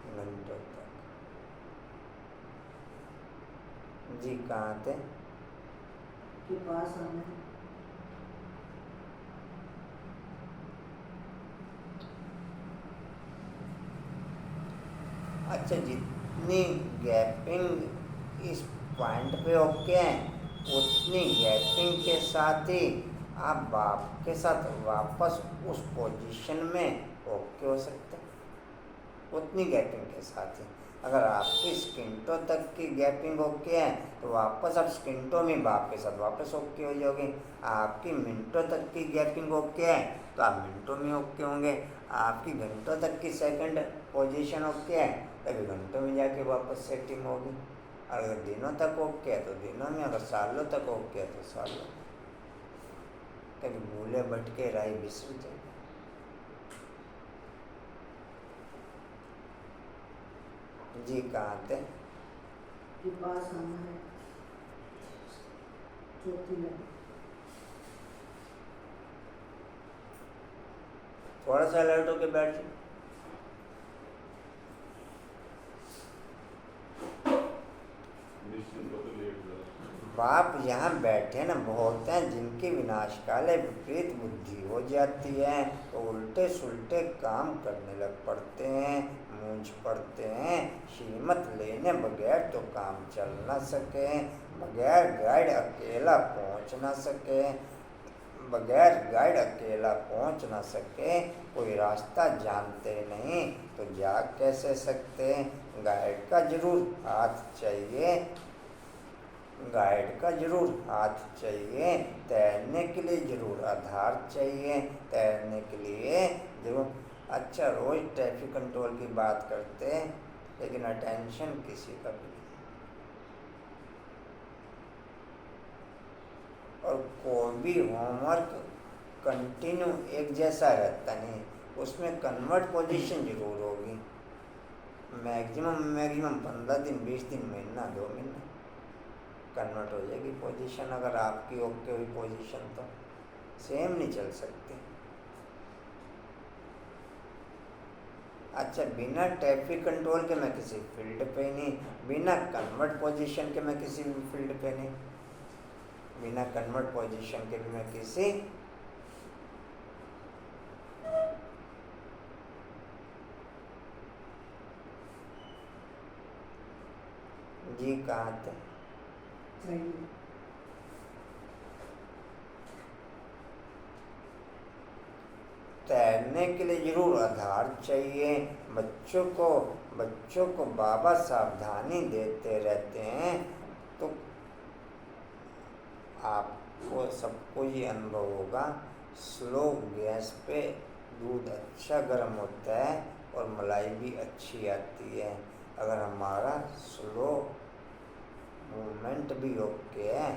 घंटों तक। जी कहाँ थे? के पास हमें अच्छा, जितनी गैपिंग इस पॉइंट पे ओके है, उतनी गैपिंग के साथ ही आप बाप के साथ वापस उस पोजीशन में ओके हो सकते हैं, उतनी गैपिंग के साथ ही। अगर आपकी स्किंटों तक की गैपिंग ओके है तो वापस आप स्किंटों में बाप के साथ वापस ओके हो जाओगे। आपकी मिनटों तक की गैपिंग ओके है तो आप मिनटों में ओके होंगे। आपकी घंटों तक की सेकंड पोजीशन ओके है तभी घंटों में जाके वापस सेटिंग होगी। अगर दिनों तक ओके है तो दिनों में, अगर सालों तक ओके है तो सालों। कभी भूले भटके राही बिसर जाए। जी कहाँ थे? के पास हमें चौथी लगी। थोड़ा सा अलर्ट होके बैठ जाओ। बाप यहाँ बैठे ना बहुत हैं जिनकी विनाशकाले विपरीत बुद्धि हो जाती है तो उल्टे सुल्टे काम करने लग पड़ते हैं, मूंझ पड़ते हैं। श्रीमत लेने बगैर तो काम चल ना सके, बगैर गाइड अकेला पहुँच ना सके, कोई रास्ता जानते नहीं तो जा कैसे सकते। गाइड का जरूर हाथ चाहिए, तैरने के लिए जरूर आधार चाहिए, तैरने के लिए जरूर। अच्छा, रोज़ ट्रैफिक कंट्रोल की बात करते लेकिन अटेंशन किसी का भी नहीं। और कोई भी होमवर्क कंटिन्यू एक जैसा रहता नहीं, उसमें कन्वर्ट पोजीशन जरूर होगी। मैक्सिमम 15 दिन, 20 दिन, महीना, 2 महीना कन्वर्ट हो जाएगी पोजीशन। अगर आपकी ओके हुई पोजीशन तो सेम नहीं चल सकती। अच्छा, बिना ट्रैफिक कंट्रोल के मैं किसी फील्ड पे नहीं, बिना कन्वर्ट पोजीशन के मैं किसी भी फील्ड पे नहीं, बिना कन्वर्ट पोजीशन के भी मैं किसी जी कहाँ थे? चाहिए। तैरने के लिए जरूर आधार चाहिए। बच्चों को बाबा सावधानी देते रहते हैं, तो आपको सबको ये अनुभव होगा, स्लो गैस पे दूध अच्छा गर्म होता है और मलाई भी अच्छी आती है। अगर हमारा स्लो मूवमेंट भी ओके है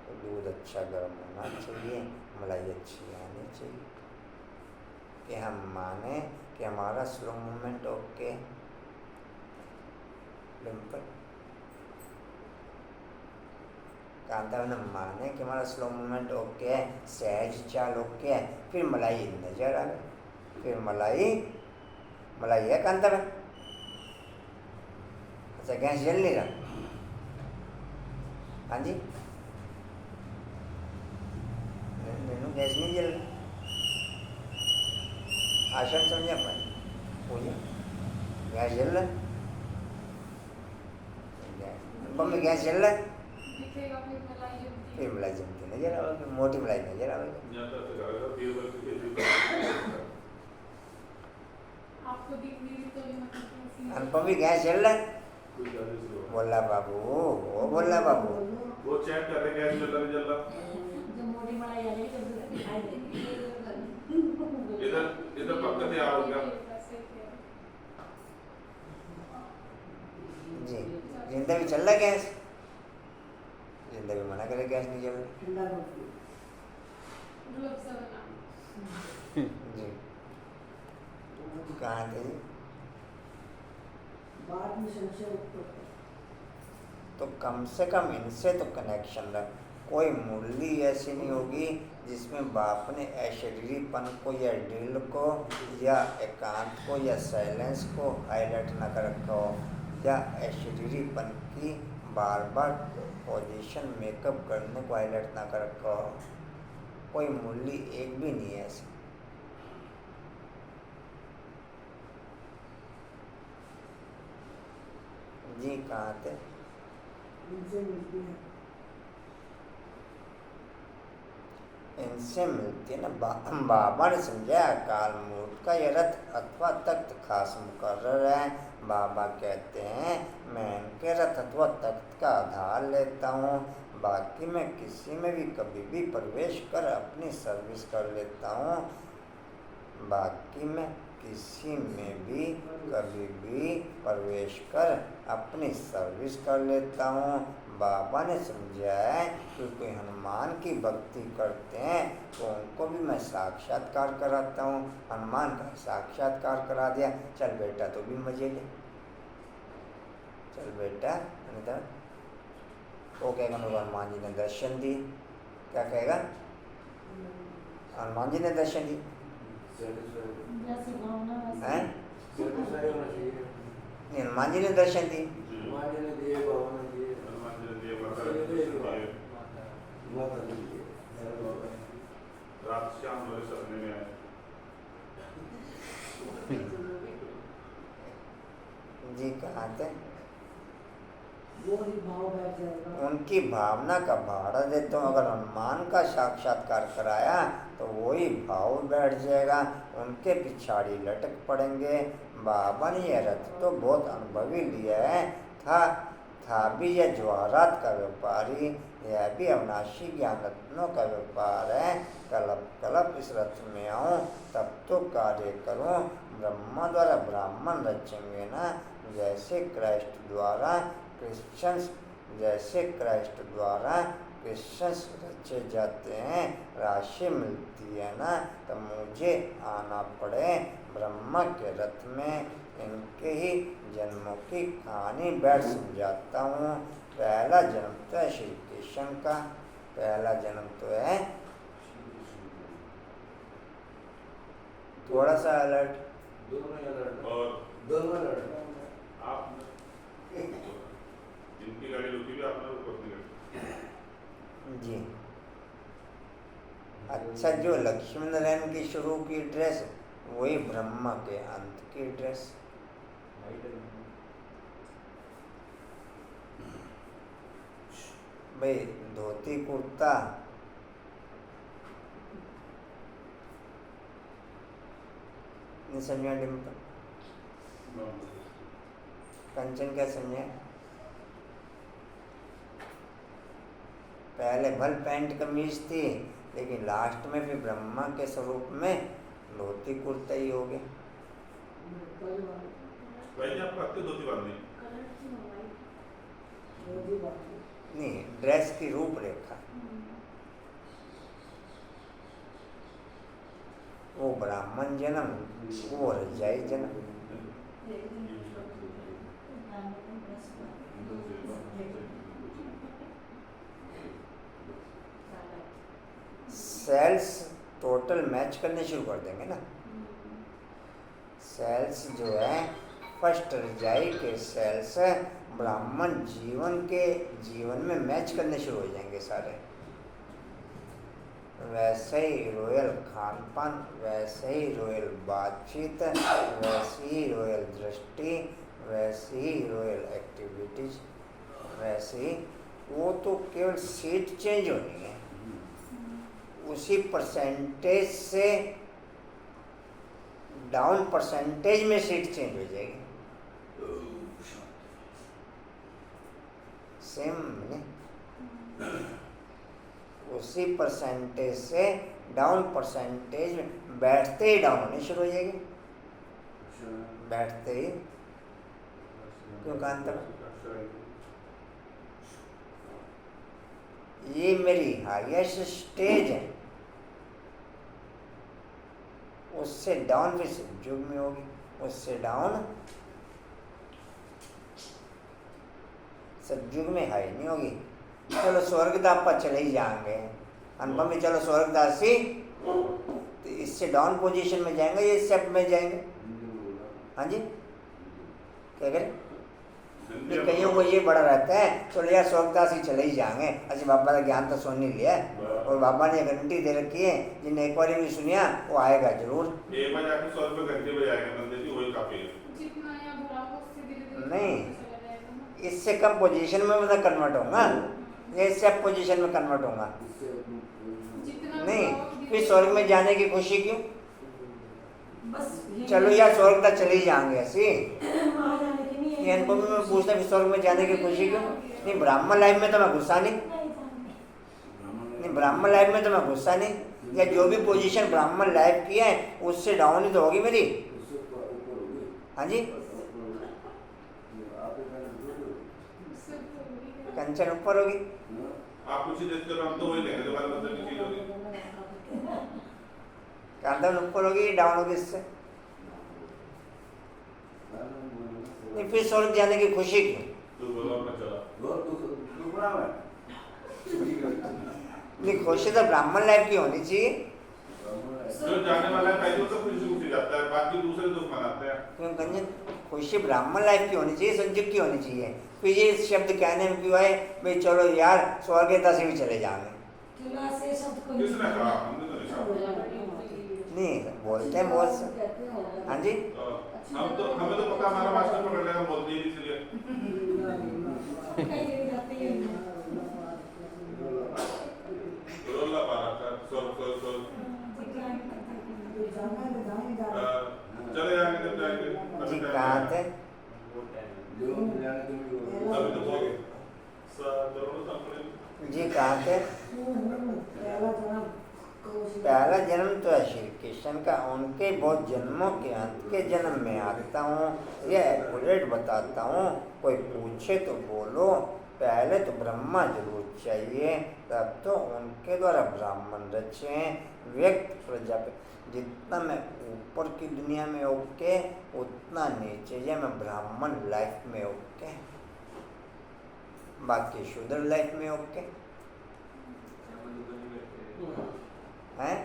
तो दूध अच्छा गर्म होना चाहिए, मलाई अच्छी आनी चाहिए। कि हम माने कि हमारा slow movement okay. Dimple Kanta ने माने कि हमारा स्लो मूवमेंट ओके है, सहज चाल ओके है, फिर मलाई नजर आ गई, फिर मलाई है कांता में। अच्छा, गैस जल नहीं रहा? हाँ जी, गैस नहीं जल रहा। आश्रम समझा पाए पूजा, गैस जल रहा है, अनुपम में गैस जल रहा है, फिर मलाई जमती नजर आवेगी, मोटी मलाई नजर आवेगी। अनुपम भी गैस जल रहा है, बोला बाबू, वो बोला बाबू, वो चेक कर रहे गैस जल रहा। जो मोटी मलाई आ रही है तो दिखाई देगी। इधर पक्का तैयार हो गया जी। जिंदा भी चल रहा है गैस, जिंदा भी मना करे गैस नहीं जल रहा। ठंडा होती जी कहाँ थे? बाद में संशय उत्पन्न। तो कम से कम इनसे तो कनेक्शन रख। कोई मुरली ऐसी नहीं होगी जिसमें बाप ने अशरीरीपन को या ड्रिल को या एकांत को या साइलेंस को हाईलाइट ना कर रखा हो, या अशरीरीपन की बार बार पोजीशन मेकअप करने को हाईलाइट ना कर रखा हो। कोई मुरली एक भी नहीं है ऐसी। जी कहाँ थे? इनसे मिलती है। इनसे मिलती है ना। बाबा ने समझाया काल मूर्त का यह रथ अथवा तख्त खास मुकर्रर है। बाबा कहते हैं मैं इनके रथ अथवा तख्त का आधार लेता हूँ, बाकी मैं किसी में भी कभी भी प्रवेश कर अपनी सर्विस कर लेता हूँ। बाकी मैं किसी में भी कभी भी प्रवेश कर अपनी सर्विस कर लेता हूँ। बाबा ने समझाया है कि कोई हनुमान की भक्ति करते हैं तो उनको भी मैं साक्षात्कार कराता हूँ। हनुमान का साक्षात्कार करा दिया, चल बेटा तो भी मजे ले, चल बेटा। वो कहेगा मेरे हनुमान जी ने दर्शन दिए। क्या कहेगा? हनुमान जी ने दर्शन दिए जैसे भावना वैसे हैं? नहीं, हनुमान जी ने दर्शन दिए। रात शाम मेरे सपने में आए। जी कहाँ थे? वो ही भाव बैठ जाएगा। उनकी भावना का भाड़ा देता हूँ। अगर हनुमान का साक्षात्कार कराया तो वही भाव बैठ जाएगा, उनके पिछाड़ी लटक पड़ेंगे। बाबा ने यह रथ तो बहुत अनुभवी लिया है। था भी यह जवाहरात का व्यापारी, यह भी अविनाशी ज्ञान रत्नों का व्यापार है। कलप इस रथ में आऊँ तब तो कार्य करूँ, ब्रह्मा द्वारा ब्राह्मण रचेंगे ना, जैसे क्राइस्ट द्वारा क्रिश्चियंस रचे जाते हैं, राशि मिलती है ना, तो मुझे आना पड़े ब्रह्मा के रथ में, इनके ही जन्मों की कहानी बैठ समझाता हूँ। पहला जन्म तो है श्री कृष्ण का, पहला जन्म तो है, थोड़ा सा अलर्ट, दोनों अलर्ट आप जिनकी गाड़ी रुकी भी आपने ऊपर की गाड़ी जी। अच्छा, जो लक्ष्मी नारायण की शुरू की ड्रेस वही ब्रह्मा के अंत की ड्रेस। भाई धोती कुर्ता नहीं समझा, डिम्पल कंचन क्या समझा? पहले भल पैंट कमीज थी, लेकिन लास्ट में फिर ब्रह्मा के स्वरूप में धोती कुर्ता ही हो गया। भाई आप करते धोती बांधनी नहीं, ड्रेस की रूपरेखा वो ब्राह्मण जन्म, वो रजाई जन्म। सेल्स टोटल मैच करने शुरू कर देंगे ना। सेल्स जो है फर्स्ट रजाई के सेल्स ब्राह्मण जीवन में मैच करने शुरू हो जाएंगे सारे। वैसे ही रॉयल खान पान, वैसे ही रॉयल बातचीत, वैसी ही रॉयल दृष्टि, वैसी ही रॉयल एक्टिविटीज, वैसे ही वो तो केवल सीट चेंज होनी है, उसी परसेंटेज से डाउन परसेंटेज में सीट चेंज हो जाएगी। सेम नहीं, उसी परसेंटेज से डाउन परसेंटेज में बैठते ही डाउन होनी शुरू हो जाएगी, बैठते ही। क्यों कांता? ये मेरी हाईएस्ट स्टेज है, उससे डाउन फिर युग में होगी, उससे डाउन सतयुग में हाई नहीं होगी। चलो स्वर्गदास पर चले ही जाएंगे, अनुभव में चलो स्वर्गदासी, तो इससे डाउन पोजीशन में जाएंगे, ये स्टेप में जाएंगे। हाँ जी, क्या करें? कईयों को ये बड़ा रहता है, चलो यार स्वर्गदास ही चले ही जाएंगे, अच्छा बाबा का ज्ञान तो सुन ही लिया, और बाबा ने घंटी दे रखी है, जिन्हें एक बार भी सुनिया वो आएगा जरूर। एक बार जाके 100 रुपये घंटे बजाएंगे बंदे जी, वही काफी है। नहीं, इससे कम पोजीशन में मैं कन्वर्ट होऊंगा, इससे अब पोजीशन में कन्वर्ट होऊंगा। नहीं, फिर स्वर्ग में जाने की खुशी क्यों? चलो यार स्वर्ग तक चले ही जाएंगे ऐसे, इनको भी मैं पूछता फिर स्वर्ग में जाने की खुशी क्यों? नहीं, ब्राह्मण लाइफ में तो मैं गुस्सा नहीं, ब्राह्मण लाइफ में तो मैं गुस्सा नहीं, या जो भी पोजीशन ब्राह्मण लाइफ की है उससे डाउन ही तो होगी मेरी। हाँ जी, कंचन ऊपर होगी, आप कुछ ही देखते हो, हम तो वही लेंगे जो हमारे बंदे की चीज होगी। कांधन ऊपर होगी, डाउन होगी इससे। नहीं, फिर स्वर्ग जाने की खुशी क्यों? नहीं, खुशी तो ब्राह्मण लाइफ की होनी चाहिए। जो जाने वाला है पहले तो खुशी जाता है, बाकी दूसरे दुख मनाते हैं। क्यों कंजन? खुशी ब्राह्मण लाइफ की होनी चाहिए, संयुक्त की होनी चाहिए। फिर ये शब्द कहने में क्यों है भाई चलो यार स्वर्गता से भी चले जाएंगे? किसने कहा? हमने तो नहीं कहा। नहीं बोलते हैं बहुत से। हाँ जी, हम तो हमें तो पता हमारा मास्टर पकड़ लेगा, बोलते ही इसलिए। रोला पारा का सोल चले जाएंगे जब जाएंगे। जी कहाँ थे? अभी तो बोल दोनों जी कहाँ थे? पहला जन्म तो है श्री कृष्ण क्वेश्चन का उनके बहुत जन्मों के अंत के जन्म में आता हूँ, यह एक्यूरेट बताता हूँ। कोई पूछे तो बोलो, पहले तो ब्रह्मा जरूर चाहिए, तब तो उनके द्वारा ब्राह्मण रचे। व्यक्त प्रजापति, जितना मैं ऊपर की दुनिया में ओके उतना नीचे ये मैं ब्राह्मण लाइफ में ओके, बाकी शूद्र लाइफ में ओके हैं,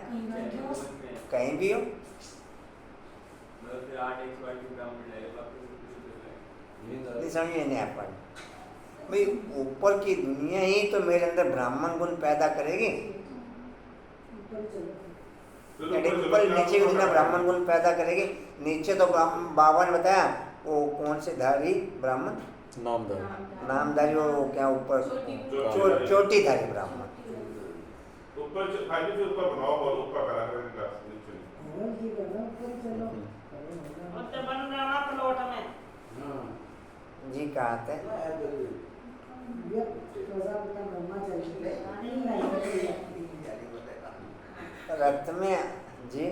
कहीं भी हो। नहीं समझिए नहीं अपन भाई, ऊपर की दुनिया ही तो मेरे अंदर ब्राह्मण गुण पैदा करेगी। ऊपर नीचे की दुनिया ब्राह्मण गुण पैदा करेगी। नीचे तो बाबा ने बताया वो कौन से धारी ब्राह्मण, नामधारी, वो क्या ऊपर चोटी धारी ब्राह्मण। ऊपर खाली से ऊपर बनाओ और ऊपर करा करेंगे जी कहाँ थे रक्त में जी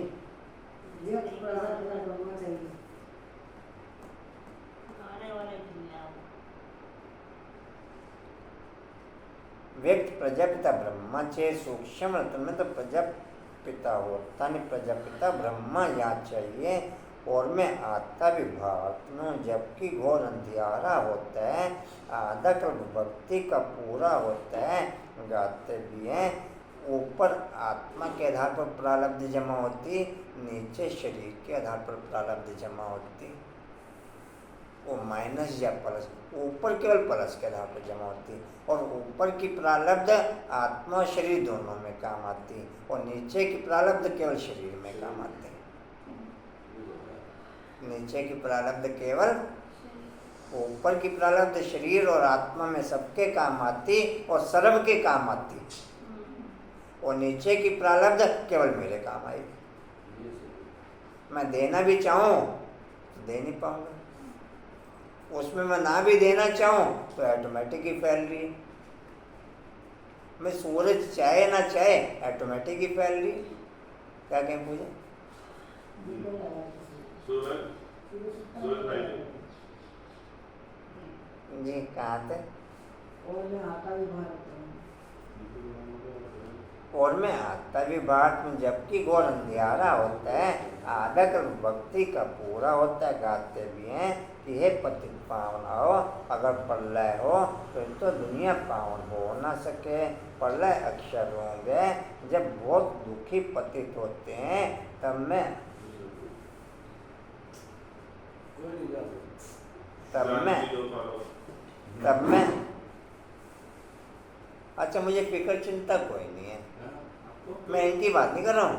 व्यक्त प्रजापिता ब्रह्मा छे, सूक्ष्म रत्न में तो प्रजापिता होता नहीं, प्रजापिता ब्रह्मा यहाँ चाहिए। और मैं आता भी भारत में, जबकि घोर अंधियारा होता है, आधा कल्प भक्ति का पूरा होता है, गाते भी हैं। ऊपर आत्मा के आधार पर प्रारब्ध जमा होती, नीचे शरीर के आधार पर प्रारब्ध जमा होती। वो माइनस या प्लस, ऊपर केवल प्लस के आधार पर जमा होती, और ऊपर की प्रारब्ध आत्मा और शरीर दोनों में काम आती, और नीचे की प्रारब्ध केवल शरीर में काम आती। नीचे की प्रारब्ध केवल, ऊपर की प्रारब्ध शरीर और आत्मा में सबके काम आती और सर्व के काम आती, और नीचे की प्रारब्ध केवल मेरे काम आएगी। मैं देना भी चाहूँ तो दे नहीं पाऊंगा, उसमें मैं ना भी देना चाहूँ तो ऑटोमेटिक ही फैल रही है। मैं सूरज चाहे ना चाहे ऑटोमेटिक ही फैल रही है। क्या कहें पूजा? सूरज भाई जी कहाँ थे? और मैं आता भी भारत में, जबकि घोर अंधियारा होता है, आधा कल्प भक्ति का पूरा होता है। गाते भी हैं कि हे पतित पावन आओ, अगर प्रलय हो तो दुनिया पावन हो ना सके। प्रलय अक्षर होंगे जब बहुत दुखी पतित होते हैं, तब मैं अच्छा, मुझे फिक्र चिंता कोई नहीं है, मैं इनकी बात नहीं कर रहा हूँ।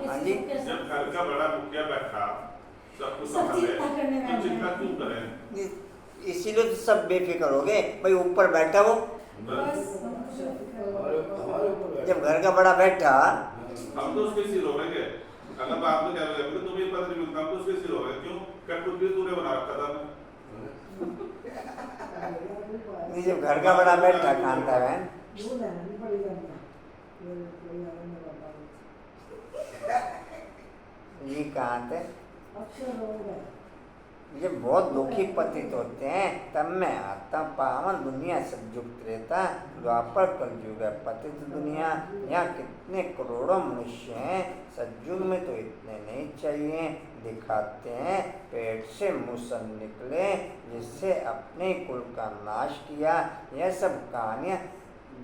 हाँ जी, जब घर का बड़ा मुखिया बैठा सब कुछ संभाले तो चिंता क्यों करें? इसीलिए तो सब बेफिक्र हो गए भाई, ऊपर बैठा वो, जब घर का बड़ा बैठा हम तो उसके सिर हो गए। अगर बाप तो क्या बोले तुम्हें पता नहीं मिलता, हम तो उसके सिर हो गए। क्यों? कठपुतली तूने बना रखा था। जब घर का बड़ा बैठा कांता है, ये कहाँ थे? जब बहुत दुखी पतित होते हैं तब मैं आता। पावन दुनिया सतयुक्त रहता, द्वापर कलयुग है पतित दुनिया। यहाँ कितने करोड़ों मनुष्य हैं, सतयुग में तो इतने नहीं चाहिए। दिखाते हैं पेट से मुसन निकले, जिससे अपने कुल का नाश किया। यह सब कहानियाँ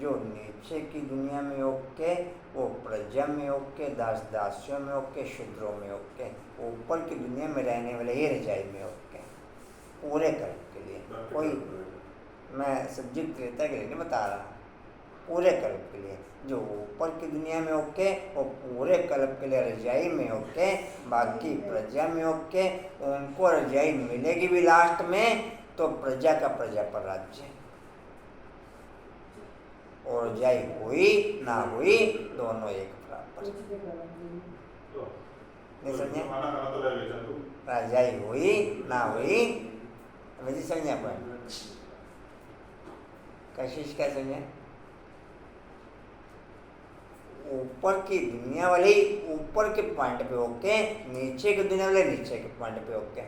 जो नीचे की दुनिया में ओके, वो प्रजा में ओके, दास दासियों में ओके, शूद्रों में ओके। ऊपर की दुनिया में रहने वाले ही रजाई में ओके, पूरे कर्म के लिए। कोई मैं सब्जेक्ट त्रेता के लिए नहीं बता रहा, पूरे कल्प के लिए। जो ऊपर की दुनिया में ओके, वो पूरे कल्प के लिए रजाई में ओके, बाकी प्रजा में ओके। उनको रजाई मिलेगी भी लास्ट में, तो प्रजा का प्रजा पर राज्य, और रजाई हुई ना हुई दोनों एक बराबर। नहीं समझे? रजाई हुई ना हुई, मुझे समझा पर कशिश क्या समझे? ऊपर की दुनिया वाले ऊपर के पॉइंट पे ओके, नीचे की दुनिया वाले नीचे के पॉइंट पे ओके।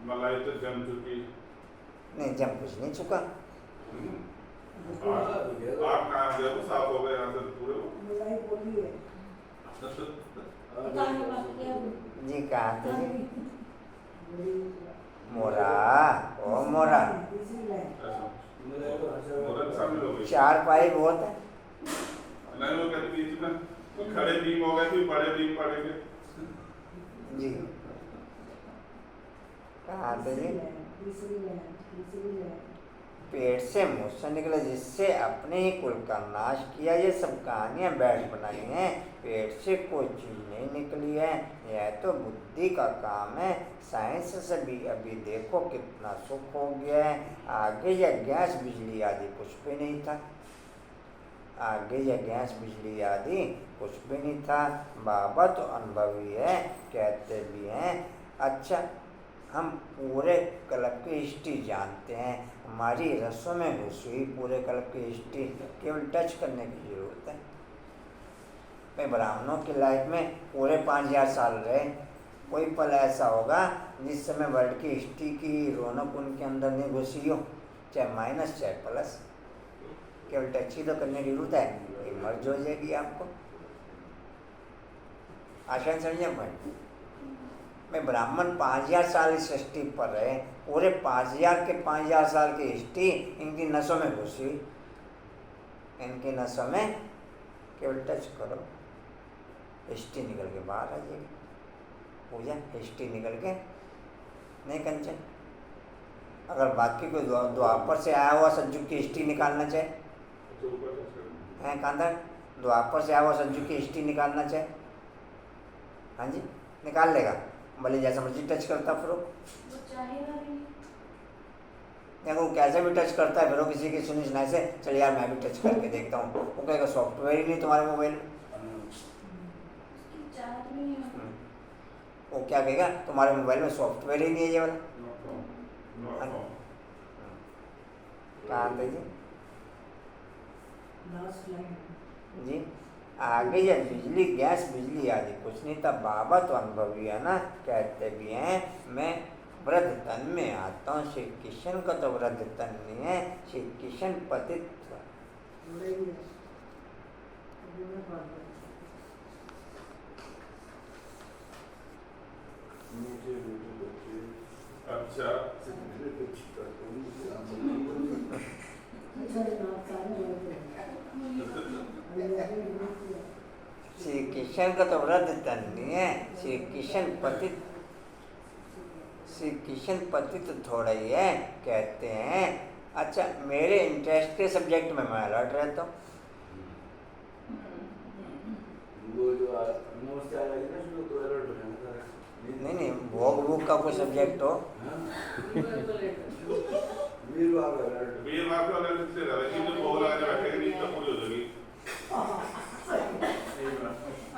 मलाई तो जम चुकी। नहीं, जम कुछ नहीं चुका। आप कहाँ गए? वो साफ हो गए यहाँ से पूरे। मलाई बोली है। पता नहीं बात क्या है। जी कहाँ थे जी? बड़ी मोरा, ओ मोरा, तीसरी लाइन। मुरत शामिल हो गई। 4 पाई बहुत है। नहीं वो कहते बीच में वो खड़े बीम हो गए थे, बड़े बीम पड़ेंगे। जी कहाँ थे जी? तीसरी लाइन। पेट से मोशन निकला जिससे अपने ही कुल का नाश किया। ये सब कहानियां बैठ बनाई हैं, पेट से कोई चीज नहीं निकली है। यह तो बुद्धि का काम है। साइंस से भी अभी देखो कितना सुख हो गया है। आगे यह गैस बिजली आदि कुछ भी नहीं था। आगे यह गैस बिजली आदि कुछ भी नहीं था। बाबा तो अनुभवी है, कहते भी हैं। अच्छा, हम पूरे कल्प की हिस्ट्री जानते हैं। हमारी रसों में घुसी हुई पूरे कल्प की हिस्ट्री, केवल टच करने की जरूरत है। भाई ब्राह्मणों की लाइफ में पूरे 5000 साल रहे। कोई पल ऐसा होगा जिस समय वर्ल्ड की हिस्ट्री की रौनक उनके अंदर नहीं घुसी हो, चाहे माइनस चाहे प्लस। केवल टच ही तो करने की जरूरत है, ये मर्ज हो जाएगी आपको। आसान समझे पॉइंट? में ब्राह्मण 5000 साल इस सृष्टि पर रहे। पूरे 5000 साल की हिस्ट्री इनकी नसों में घुसी। इनकी नसों में केवल टच करो, हिस्ट्री निकल के बाहर आ जाएगी। पूजा हिस्ट्री निकल के नहीं कंचन। अगर बाकी कोई द्वापर से आया हुआ सज्जु की हिस्ट्री निकालना चाहे हैं कांधर, द्वापर से आया हुआ सज्जु की हिस्ट्री निकालना चाहे, हाँ जी निकाल लेगा। भले जैसा मर्जी टच करता फिर देखो वो कैसे भी टच करता है। फिर वो किसी की सुनी सुनाई से चल यार मैं भी टच करके देखता हूँ, वो कहेगा सॉफ्टवेयर ही नहीं तुम्हारे मोबाइल में। वो क्या कहेगा तुम्हारे मोबाइल में सॉफ्टवेयर ही नहीं है ये वाला। कहाँ थे जी? Last line. जी आगे यह बिजली गैस बिजली आदि कुछ नहीं था। बाबा तो अनुभवी है ना, कहते भी हैं मैं वृद्ध तन में आता हूँ। श्री कृष्ण का तो वृद्ध तन नहीं है, श्री कृष्ण पतित। अच्छा श्री कृष्ण का तो वृद्ध तन नहीं है, श्री कृष्ण पतित। श्री कृष्ण पतित थोड़ा ही है, कहते हैं। अच्छा मेरे इंटरेस्ट के सब्जेक्ट में मैं अलर्ट रहता हूँ। नहीं भोग का कोई सब्जेक्ट हो। वीर माँ को अलग से रहा है, जो भोग लगाने बैठेगा नहीं तो पूरी हो जाएगी।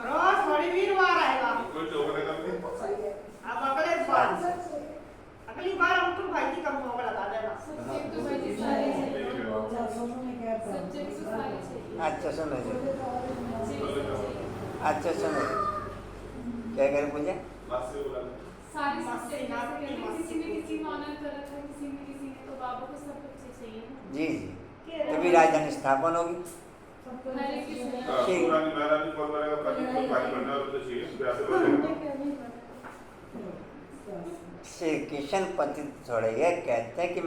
रोज थोड़ी वीरवार आएगा। कोई चौकने का नहीं। अब अगली बार हम तुम भाई की कम भोग लगा देना। अच्छा सुनो जी, अच्छा सुनो क्या करें पूजा? मासी बोला सारी किसी ने किसी माना कर रखा है, किसी ने किसी ने, तो बाबा को सब बच्चे चाहिए ना। जी जी तभी राजधानी स्थापन होगी। हरे कृष्ण। पुरानी महारानी कॉल करेगा पति को पानी भरना हो तो चाहिए प्यासे बोलेगा। श्री कृष्ण पतित थोड़े ये कहते हैं कि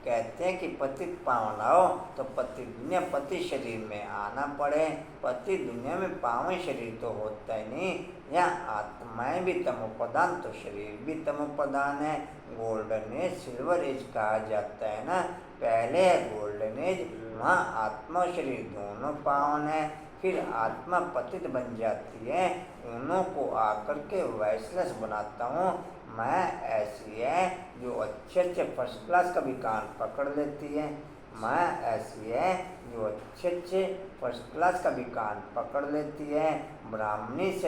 कहते हैं कि पतित पावन आओ तो पति दुनिया पति शरीर में आना पड़े। पति दुनिया में पावन शरीर तो होता ही नहीं, यहाँ आत्माएं भी तमोप्रधान तो शरीर भी तमोप्रधान है। गोल्डन एज सिल्वर एज कहा जाता है ना, पहले है गोल्डन एज, वहाँ आत्मा और शरीर दोनों पावन है। फिर आत्मा पतित बन जाती है, उन्हों को आकर के वैसलेस बनाता हूँ मैं। ऐसी है जो अच्छे अच्छे फर्स्ट क्लास का भी कान पकड़ लेती है। मैं ऐसी है जो अच्छे अच्छे फर्स्ट क्लास का भी कान पकड़ लेती है। ब्राह्मणी से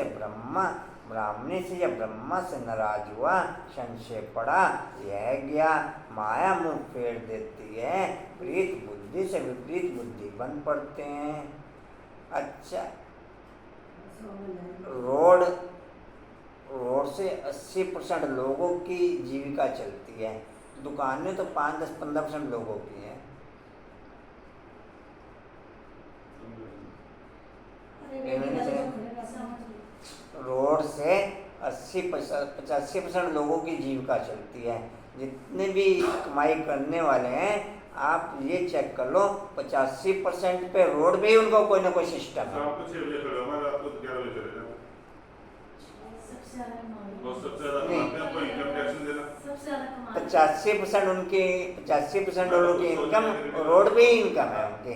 या ब्रह्मा से नाराज हुआ, संशय पड़ा, यह गया, माया मुंह फेर देती है। प्रीत बुद्धि से विपरीत बुद्धि बन पड़ते हैं। अच्छा, ऐसा होना रोड से 80% लोगों की जीविका चलती है, दुकानें तो 5-10-15% लोगों की हैं। अरे बेटी इन्होंने वाले से- जो खड़े रहते हैं, समझ लो। रोड से 80-85% लोगों की जीविका चलती है। जितने भी कमाई करने वाले हैं, आप ये चेक कर लो, 85% पे रोड पे ही उनका कोई ना कोई सिस्टम है। शाम को 6 बजे खड़े होगा, रात को 11 बजे चले जाओ। सबसे ज्यादा कमाने और सबसे ज्यादा नहीं। कमाते हैं, कोई इनकम टैक्स नहीं देना। सबसे ज्यादा कमाने 85% उनकी 85% लोगों की इनकम रोड पे ही इनकम है उनकी।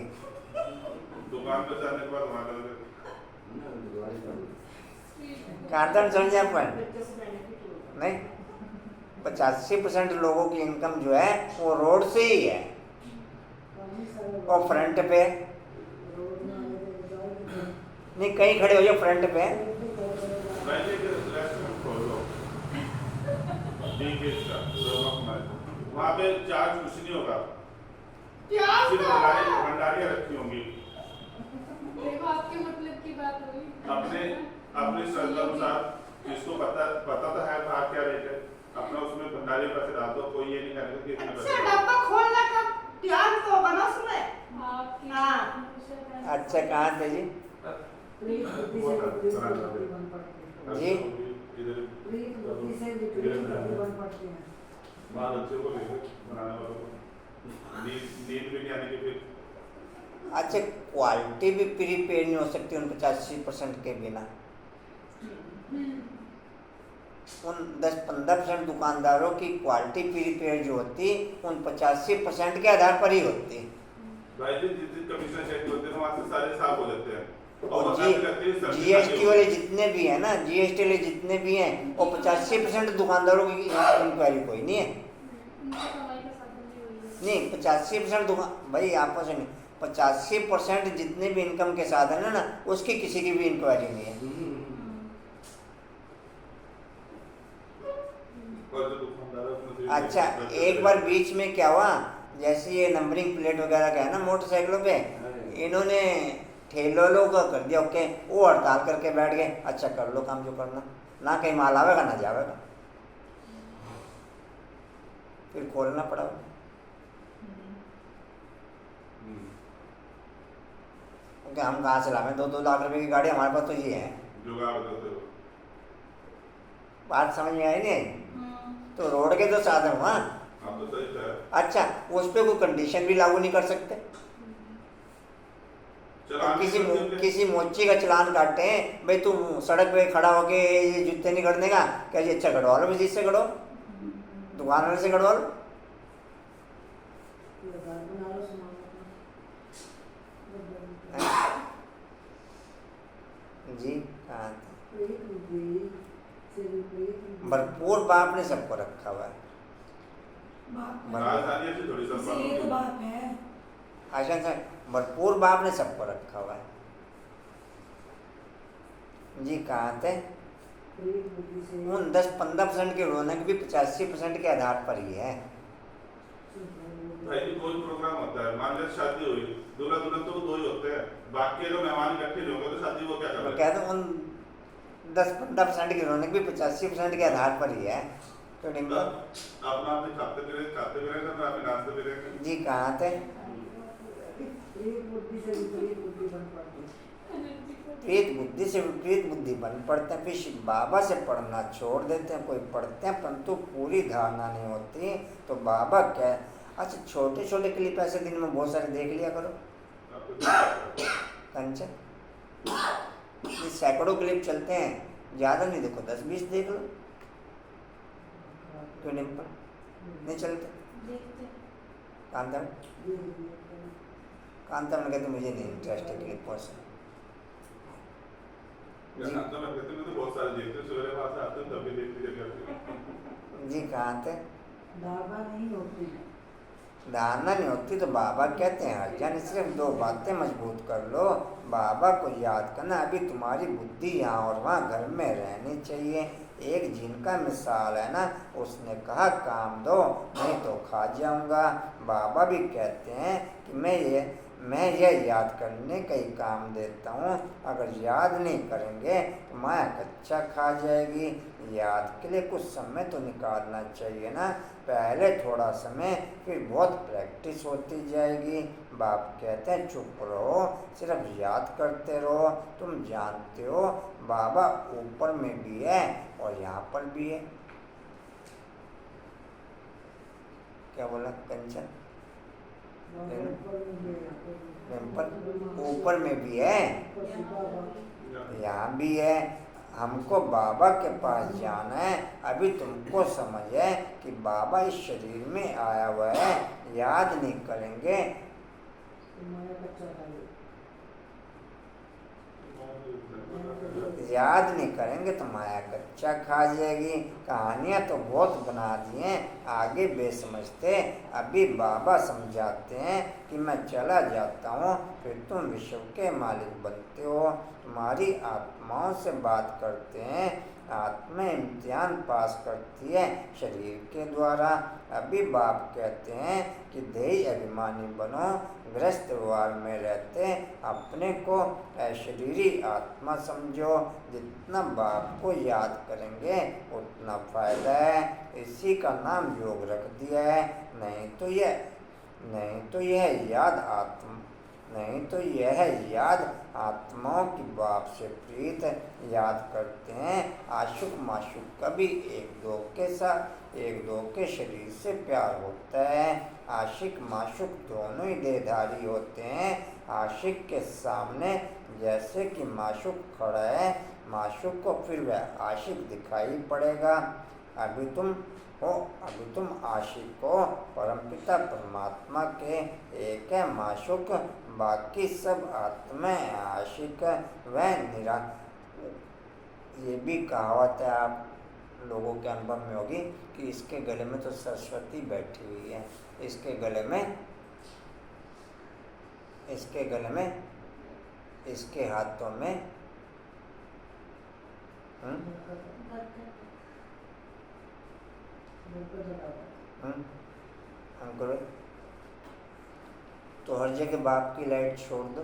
दुकान पे जाने के बाद वहाँ कर कारण समझे अपन? बच्चों से बेनिफिट होगा। नहीं, 85% लोगों की इनकम जो है वो रोड से ही है। काफी सारे और फ्रंट पे रोड में आए थे, जाए थे, नहीं, कहीं खड़े हो जाओ फ्रंट पे, पहले के रेस्टोरेंट खोल लो, DK's का, वहाँ पे चार्ज कुछ नहीं होगा, सिर्फ भंडारियाँ रखी होंगी। देखो आपके मतलब की बात हुई। अपने श्रद्धा अनुसार, जिसको पता तो है बाहर क्या रेट है, अपना उसमें भंडारी पैसे डाल दो, कोई ये नहीं कहेगा कि इतने पैसे डालो। डब्बा खोलने का ध्यान तो होगा ना उसमें। आपकी हाँ। अच्छा कहाँ थे जी? प्रीत बुद्धि से विपरीत बुद्धि बन पड़ती है। जी। इधर प्रीत बुद्धि से विपरीत बुद्धि बन पड़ती है। बाल अच्छे को लेकर बनाने वालों को नींद भी नहीं आने की फिर। अच्छा, क्वालिटी भी प्रीपेड नहीं हो सकती उन 85% के बिना। उन 10-15% दुकानदारों की क्वालिटी प्रीपेड जो होती उन 85% के आधार पर ही होती। भाई जी जिस कमीशन चेक होते हैं वहाँ से सारे साफ हो जाते हैं। और बताते रहते हैं सर्दी जीएसटी लगी वाले हुई है। जितने भी हैं ना, जीएसटी वाले जितने भी हैं, वो 85% दुकानदारों की इंक्वायरी कोई नहीं है। उनकी कमाई का साधन भी वही है। नहीं, 85% दुकान, भाई आपस में 85% जितने भी इनकम के साधन है ना, उसकी किसी की भी इंक्वायरी नहीं है। और जो दुकानदार है उसमें से भी अच्छा, एक बार बीच में क्या हुआ, जैसे ये नंबरिंग प्लेट वगैरह का है ना मोटरसाइकिलों पे, इन्होंने ठेलों का कर दिया, ओके, वो हड़ताल करके बैठ गए। अच्छा, कर लो काम जो करना, ना कहीं माल आवेगा ना जावेगा, फिर खोलना पड़ा। ओके, हम कहाँ से लावें 2-2 लाख रुपए की गाड़ी, हमारे पास तो ये है। जुगाड़ बताते हो। बात समझ में आई नहीं? तो रोड के तो साधन हुआ। आप तो सही है। अच्छा, उस पर कोई कंडीशन भी लागू नहीं कर सकते। चलान किसी मोची का चलान काटते हैं, भाई तुम सड़क पे खड़ा होके ये जूते नहीं करने का, क्या जी? अच्छा, कटवा लो, भी जिससे कटो, दुकान वाले से कटवा लो। घर बना लो सामान जी कहाँ थे? प्रीत बुद्धि से विपरीत बुद्धि। भरपूर बाप ने सबको रखा हुआ है। राजधानी से थोड़ी सा ये तो बात है। आशा से भरपूर बाप ने सबको रखा हुआ है। जी कहाँ थे? प्रीत बुद्धि से उन 10-15% की रौनक भी 85% के आधार पर ही है। भाई जी कोई प्रोग्राम होता है, मान लीजिए शादी हुई, दूल्हा दुल्हन तो 2 ही होते हैं, बाकी के जो मेहमान इकट्ठे नहीं होंगे तो शादी वो क्या मैं करें? कहता हूँ उन 10-15% की रौनक भी 85% के आधार पर ही है। तो डिम्पल अपना अपने खाते भी रहेंगे, अपना अपने नाचते भी रहेंगे। जी कहाँ थे? प्रीत बुद्धि से विपरीत बुद्धि बन पड़ती है। प्रीत बुद्धि से विपरीत बुद्धि बन पड़ते हैं, फिर बाबा से पढ़ना छोड़ देते हैं। कोई पढ़ते हैं परंतु पूरी धारणा नहीं होती। तो बाबा क्या, अच्छा छोटे छोटे क्लिप ऐसे दिन में बहुत सारे देख लिया करो कंचन, ये सैकड़ों क्लिप चलते हैं, ज़्यादा नहीं देखो, 10-20 देख लो। क्यों डिम्पल नहीं चलते? कांता में कहते मुझे नहीं इंटरेस्ट है क्लिपों से। जी यहाँ तो मैं कहते हैं, मैं तो बहुत सारे देखते हैं, सवेरे वहाँ से आते हैं तब भी देखते हैं। जी कहाँ थे? धारणा नहीं होती। धारणा नहीं होती तो बाबा कहते हैं अर्जन सिर्फ 2 बातें मजबूत कर लो। बाबा को याद करना, अभी तुम्हारी बुद्धि यहाँ और वहाँ घर में रहनी चाहिए। एक जिनका मिसाल है ना, उसने कहा काम दो नहीं तो खा जाऊंगा। बाबा भी कहते हैं कि मैं यह याद करने का ही काम देता हूँ। अगर याद नहीं करेंगे तो माया कच्चा खा जाएगी। याद के लिए कुछ समय तो निकालना चाहिए ना, पहले थोड़ा समय फिर बहुत प्रैक्टिस होती जाएगी। बाप कहते हैं चुप रहो, सिर्फ याद करते रहो। तुम जानते हो बाबा ऊपर में भी है और यहाँ पर भी है। क्या बोला कंचन? ऊपर में भी है, यहाँ भी है। हमको बाबा के पास जाना है। अभी तुमको समझ है कि बाबा इस शरीर में आया हुआ है। याद नहीं करेंगे तो माया कच्चा खा जाएगी। कहानियाँ तो बहुत बना दी हैं, आगे बेसमझते। अभी बाबा समझाते हैं कि मैं चला जाता हूँ, फिर तुम विश्व के मालिक बनते हो। तुम्हारी आत्माओं से बात करते हैं। आत्मा इम्तिहान पास करती है शरीर के द्वारा। अभी बाप कहते हैं कि देही अभिमानी बनो, ग्रस्त व्यवहार में रहते अपने को अशरीरी आत्मा समझो। जितना बाप को याद करेंगे उतना फायदा है। इसी का नाम योग रख दिया है। नहीं तो यह याद आत्माओं की बाप से प्रीत याद करते हैं। आशुक माशुक कभी एक दो के शरीर से प्यार होता है। आशिक माशुक दोनों ही देहधारी होते हैं। आशिक के सामने जैसे कि माशुक खड़ा है, माशुक को फिर वह आशिक दिखाई पड़ेगा। अभी तुम आशिक हो। परमपिता परमात्मा के एक है माशुक, बाकी सब आत्माएं आशिक। वह ये भी कहावत है, आप लोगों के अनुभव में होगी कि इसके गले में तो सरस्वती बैठी हुई है, इसके गले में इसके हाथों में अंकुर। तो हर जगह बाप की लाइट छोड़ दो।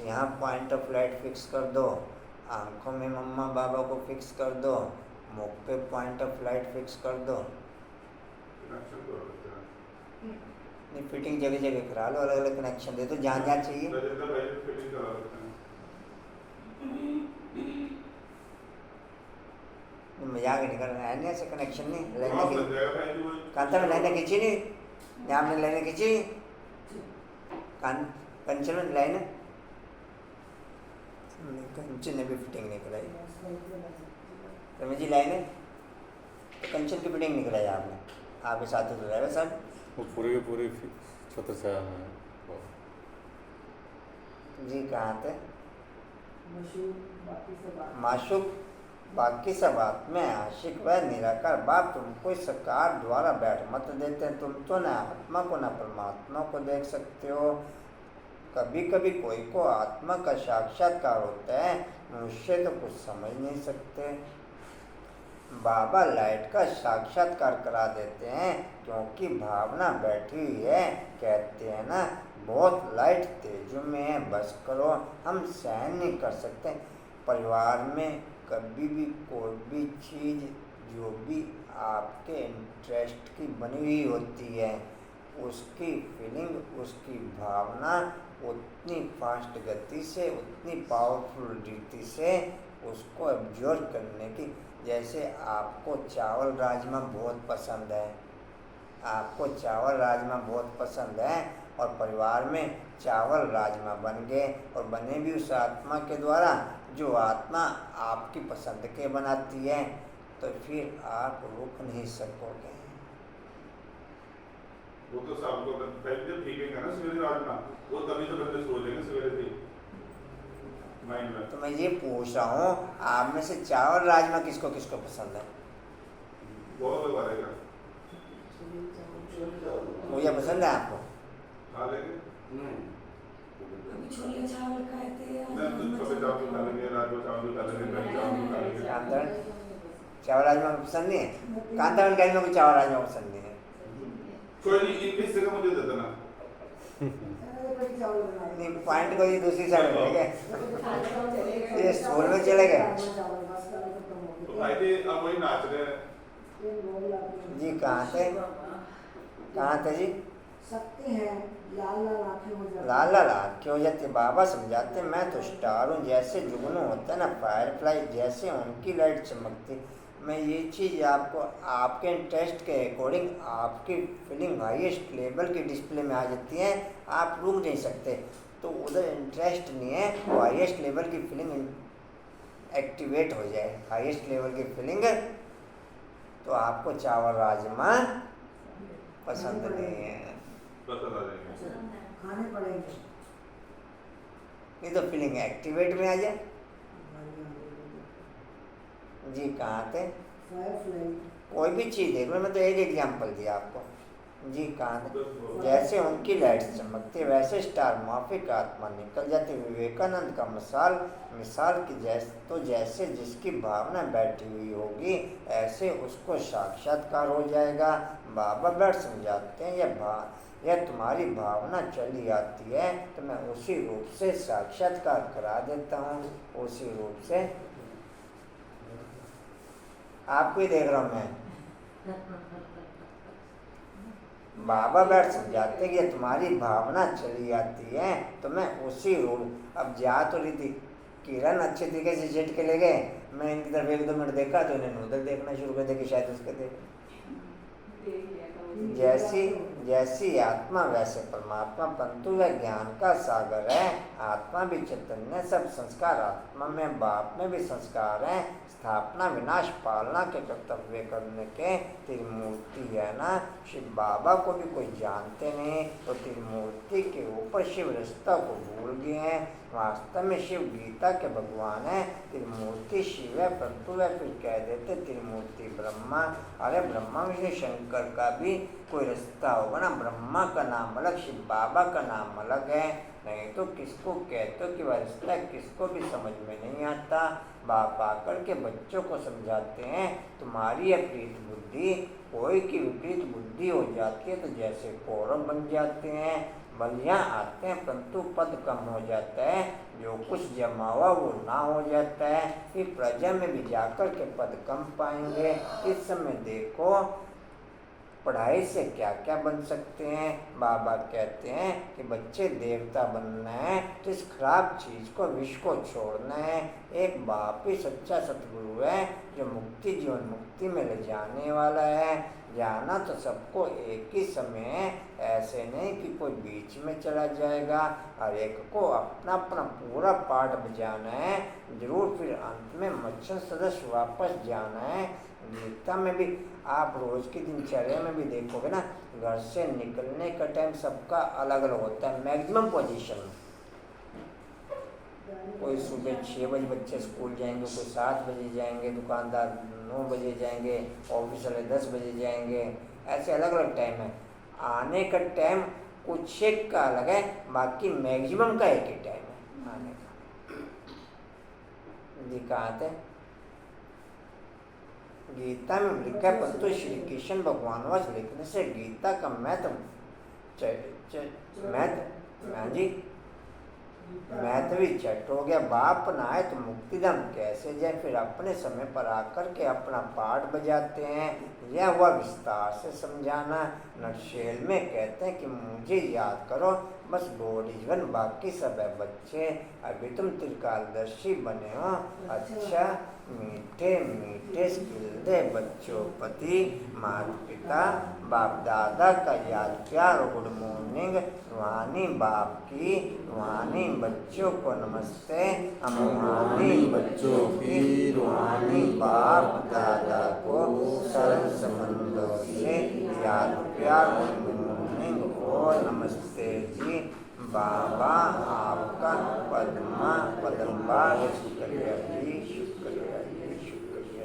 यहाँ पॉइंट ऑफ लाइट फिक्स कर दो, आंखों में मम्मा बाबा को फिक्स कर दो, मुख पे पॉइंट ऑफ लाइट फिक्स कर दो। नहीं, फिटिंग जगह जगह करा लो, अलग अलग कनेक्शन दे दो जहाँ जहाँ चाहिए। मजाक नहीं कर रहा है, ऐसे कनेक्शन नहीं लेने कांता में लाइने खींची नहीं, यहाँ में लाइने खींची कंचन में लाइन, कंचन ने भी फिटिंग नहीं कराई। रमेश जी लाइन है तो कंचन की फिटिंग नहीं कराई आपने, आपके साथ तो ड्राइवर साहब वो पूरे छत्र छाया में है। जी कहाँ थे? माशुक बाकी सब आत्मा आशिक व निराकार। बाप तुमको इस कार द्वारा बैठ मत देते हैं। तुम तो न आत्मा को न परमात्मा को देख सकते हो। कभी कभी कोई को आत्मा का साक्षात्कार होता है, मनुष्य तो कुछ समझ नहीं सकते। बाबा लाइट का साक्षात्कार करा देते हैं क्योंकि भावना बैठी हुई है। कहते हैं ना, बहुत लाइट तेजों में है, बस करो, हम सहन नहीं कर सकते। परिवार में कभी भी कोई भी चीज़ जो भी आपके इंटरेस्ट की बनी हुई होती है, उसकी फीलिंग, उसकी भावना उतनी फास्ट गति से, उतनी पावरफुल रीति से उसको एब्जॉर्ब करने की। जैसे आपको चावल राजमा बहुत पसंद है, आपको चावल राजमा बहुत पसंद है और परिवार में चावल राजमा बन गए और बने भी उस आत्मा के द्वारा जो आत्मा आपकी पसंद के बनाती है, तो फिर आप रुक नहीं सकोगे। वो तो शाम को पहले ठीक है ना, सवेरे राजमा वो तभी तो बंदे सो लेंगे सवेरे से माइंड में। तो मैं ये पूछ रहा हूँ, आप में से चावल राजमा किसको किसको पसंद है? बहुत लोग आएगा। मुझे पसंद है आपको? खा लेंगे। छोले चावल खाए थे, छोले चावल खा लेंगे, राजमा चावल खा लेंगे, दही चावल खा लेंगे। कांतावन चावल राजमा पसंद नहीं है? कांतावन कहने को चावल राजमा पसंद नहीं है। कोई नहीं, 21 जगह मुझे दे देना। कभी चावल बनाए नहीं पॉइंट को ये दूसरी साइड में गए, ये सोल में चले गए। चावल बस का खत्म हो तो गया भाई जी अब वही नाच रहे हैं। ये बोल आपने जी कहाँ थे जी? सकते हैं लाल लाल आंखें हो जाती लाल लाल आँखें हो जाती। बाबा समझाते मैं तो स्टार हूँ, जैसे जुगनू होता है ना फायरफ्लाई, जैसे उनकी लाइट चमकती। मैं ये चीज़ आपको आपके इंटरेस्ट के अकॉर्डिंग आपकी फीलिंग हाईएस्ट लेवल की डिस्प्ले में आ जाती है, आप रुक नहीं सकते। तो उधर इंटरेस्ट नहीं है, वो हाईएस्ट लेवल की फीलिंग एक्टिवेट हो जाए, हाईएस्ट लेवल की फीलिंग। तो आपको चावल राजमा पसंद नहीं है, पसंद आ जाएंगे। खाने पड़ेंगे नहीं तो फीलिंग एक्टिवेट में आ जाए। जी कहाँ थे? फायरफ्लाई कोई भी चीज़ देख लो, मैं तो एक एग्जांपल दिया आपको। जी कहाँ थे? जैसे उनकी लाइट चमकती वैसे स्टार माफिक आत्मा निकल जाती। विवेकानंद का मिसाल की जैसे जिसकी भावना बैठी हुई होगी ऐसे उसको साक्षात्कार हो जाएगा। बाबा बैठ समझाते हैं यह तुम्हारी भावना चली आती है तो मैं उसी रूप से साक्षात्कार करा देता हूँ, उसी रूप से आपको ही देख रहा हूँ मैं। बाबा बैठ समझाते कि ये तुम्हारी भावना चली आती है तो मैं उसी रूप। अब जा तो रही थी किरण अच्छे तरीके से झट के ले गए, मैं इनकी तरफ 1-2 मिनट देखा तो इन्होंने उधर देखना शुरू कर दिया कि शायद उसके देख। जैसी आत्मा वैसे परमात्मा, परंतु वह ज्ञान का सागर है। आत्मा भी चैतन्य, सब संस्कार आत्मा में, बाप में भी संस्कार हैं। स्थापना विनाश पालना के कर्तव्य करने के त्रिमूर्ति है ना। शिव बाबा को भी कोई जानते नहीं तो त्रिमूर्ति के ऊपर शिव रिश्ता को भूल गए हैं। वास्तव में शिव गीता के भगवान है, त्रिमूर्ति शिव है, परंतु वह फिर कह देते त्रिमूर्ति ब्रह्मा। अरे ब्रह्मा विष्णु शंकर का भी कोई रिश्ता होगा ना, ब्रह्मा का नाम अलग, शिव बाबा का नाम अलग है। नहीं तो किसको कहते हो कि वह रिश्ता किसको भी समझ में नहीं आता। बाप आकर के बच्चों को समझाते हैं तुम्हारी अप्रीत बुद्धि कोई की विपरीत बुद्धि हो जाती है तो जैसे कौरव बन जाते हैं, बलियाँ आते हैं परंतु पद कम हो जाता है, जो कुछ जमा हुआ वो ना हो जाता है। फिर प्रजा में भी जाकर के पद कम पाएंगे। इस समय देखो पढ़ाई से क्या क्या बन सकते हैं। बाबा कहते हैं कि बच्चे देवता बनना है तो इस खराब चीज़ को विष को छोड़ना है। एक बाप ही सच्चा सतगुरु है जो मुक्ति जीवन मुक्ति में ले जाने वाला है। जाना तो सबको एक ही समय है, ऐसे नहीं कि कोई बीच में चला जाएगा। हर एक को अपना अपना पूरा पाठ बजाना है, जरूर फिर अंत में मच्छर सदस्य वापस जाना है। गीता में भी आप रोज की दिनचर्या में भी देखोगे ना, घर से निकलने का टाइम सबका अलग अलग होता है। मैक्सिमम पोजीशन कोई सुबह 6 बजे बच्चे स्कूल जाएंगे, कोई 7 बजे जाएंगे, दुकानदार 9 बजे जाएंगे, ऑफिस वाले 10 बजे जाएंगे, ऐसे अलग अलग टाइम है। आने का टाइम कुछ एक का अलग है, बाकी मैक्सिमम का एक ही टाइम है आने का। जी कहाँ थे? गीता में लिखा है, परंतु श्री कृष्ण भगवान वश लिखने से गीता का महत्व भी चट हो गया। बाप ना आए तो मुक्तिधाम कैसे जाए। फिर अपने समय पर आकर के अपना पाठ बजाते हैं। यह हुआ विस्तार से समझाना। नटशेल में कहते हैं कि मुझे याद करो, बस बॉडी जीवन, बाकी सब है बच्चे। अभी तुम त्रिकालदर्शी बने हो। अच्छा मीठे मीठे स्किल्दे बच्चों पति माता पिता बाप दादा का याद प्यार गुड मॉर्निंग। रूहानी बाप की, रूहानी बच्चों को नमस्ते। हम रूहानी बच्चों की, रूहानी बाप दादा को सरल संबंधों से याद प्यार गुड मॉर्निंग और नमस्ते जी। बाबा आपका पद्मा शुक्रिया जी, शुक्रिया जी, शुक्रिया।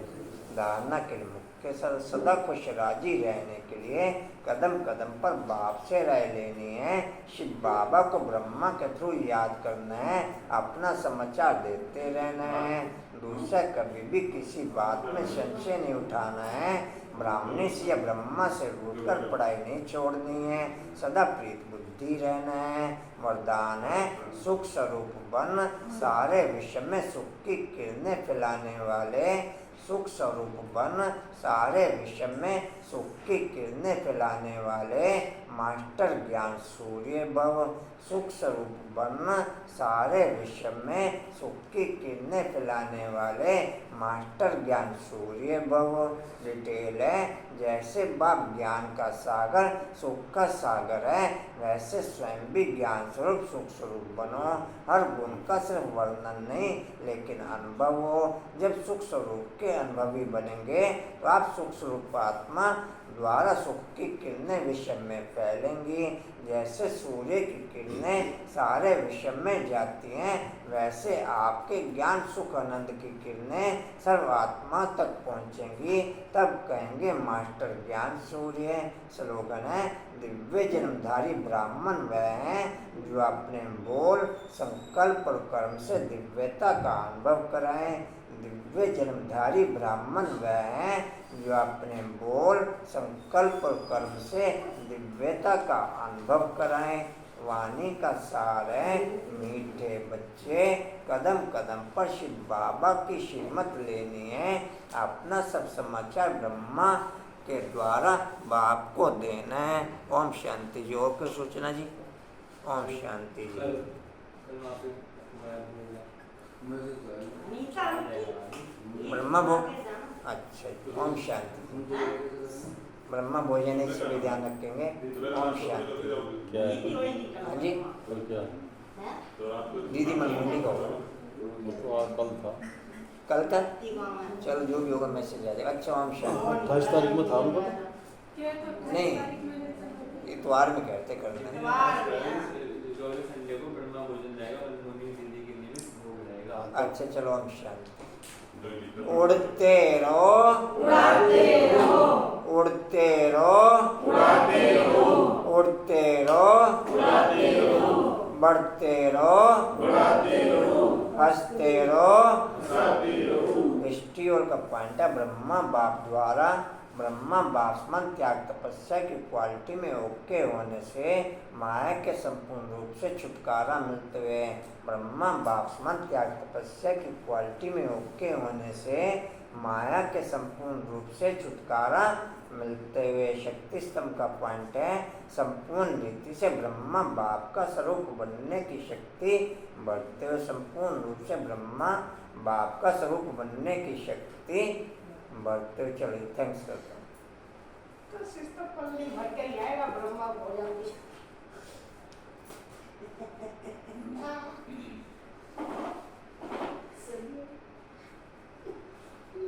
धारणा के मुख्य सदा खुश राजी रहने के लिए कदम कदम पर बाप से राय लेनी है। शिव बाबा को ब्रह्मा के थ्रू याद करना है, अपना समाचार देते रहना है। दूसरा कभी भी किसी बात में संशय नहीं उठाना है। ब्राह्मणी से या ब्रह्मा से रूठकर पढ़ाई नहीं छोड़नी है, सदा प्रीत बुद्धि रहना है। वरदान है सुख स्वरूप बन, सारे विश्व में सुख की किरणें फैलाने वाले। सुख स्वरूप बन, सारे विश्व में सुख की किरणें फैलाने वाले। मास्टर ज्ञान सूर्य भव। सुख स्वरूप बन, सारे विश्व में सुख की किरणें फैलाने वाले। मास्टर ज्ञान सूर्य भव। डिटेल है जैसे बाप ज्ञान का सागर सुख का सागर है, वैसे स्वयं भी ज्ञान स्वरूप सुख स्वरूप बनो। हर गुण का सिर्फ वर्णन नहीं लेकिन अनुभव हो। जब सुख स्वरूप के अनुभवी बनेंगे तो आप सुख स्वरूप आत्मा द्वारा सुख की किरणें विश्व में फैलेंगी। जैसे सूर्य की किरणें सारे विश्व में जाती हैं, वैसे आपके ज्ञान सुख आनंद की किरणें सर्वात्मा तक पहुँचेंगी। तब कहेंगे मास्टर ज्ञान सूर्य। स्लोगन है दिव्य जन्मधारी ब्राह्मण वह हैं जो अपने बोल संकल्प और कर्म से दिव्यता का अनुभव कराएं। दिव्य जन्मधारी ब्राह्मण वह हैं जो अपने बोल संकल्प और कर्म से दिव्यता का अनुभव कराएं। वाणी का सार है मीठे बच्चे, कदम कदम पर शिव बाबा की श्रीमत लेनी है। अपना सब समाचार ब्रह्मा के द्वारा बाप को देना है। ओम शांति जी। और कोई सूचना जी? ओम शांति जी। ब्रह्मा भोग, अच्छा ओम शांति। ब्रह्मा भोजन इस पर ध्यान रखेंगे। ओम शांति। क्या है? हाँ जी और क्या? दीदी मनमुंडी को वो तो आज कल था। कल तक चलो जो भी होगा मैसेज आ जाएगा। अच्छा ओम शांति। 28 तारीख में था उनका? नहीं इतवार में कहते करना संडे को ब्रह्मा भोजन जाएगा और मुनि दिल्ली के लिए भोग जाएगा। अच्छा चलो ओम शांति। उड़ते रहो उड़ाते रहो, उड़ते रहो उड़ाते रहो, उड़ते रहो उड़ाते रहो, बढ़ते रहो उड़ाते रहो, हंसते रहो। हंसाते रहो। हिस्ट्री का पॉइंट है ब्रह्मा बाप द्वारा ब्रह्मा बासमन त्याग तपस्या की क्वालिटी में ओके होने से माया के संपूर्ण रूप से छुटकारा मिलते हुए। ब्रह्मा बासमन त्याग तपस्या की क्वालिटी में ओके होने से माया के संपूर्ण रूप से छुटकारा मिलते हुए। शक्ति स्तंभ का पॉइंट है संपूर्ण रीति से ब्रह्मा बाप का स्वरूप बनने की शक्ति बढ़ते हुए। संपूर्ण रूप से ब्रह्मा बाप का स्वरूप बनने की शक्ति बढ़ते हुए। चलिए थैंक्स करता हूँ। तो सिस्टर पल्ली भर के ले आएगा ब्रह्मा भोजन भी।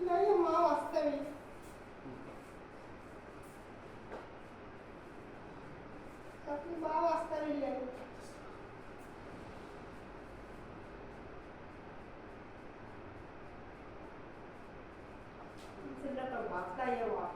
नहीं माँ वास्ते भी अपनी माँ वास्ते भी ले तो भागता है वहाँ।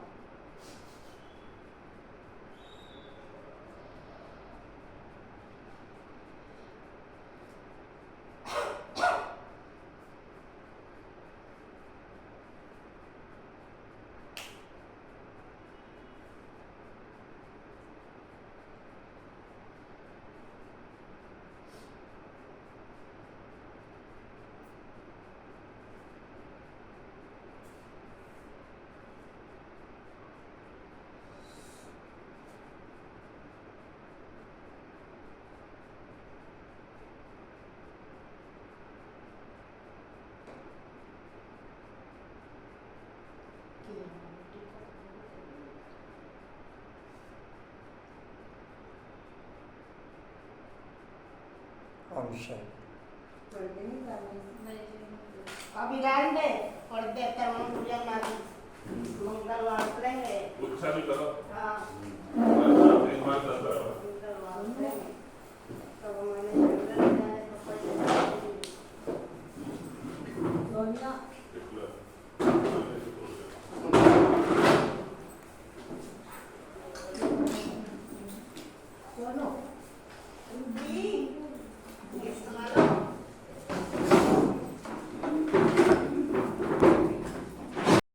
ओम शांति। अभी रहने दे और देते हम पूजा मारी मंगलवार करेंगे। गुस्सा भी करो। हाँ एक बार कर दो। मंगलवार करेंगे तब मैंने जंगल जाए तो पैसे सोनिया सोनो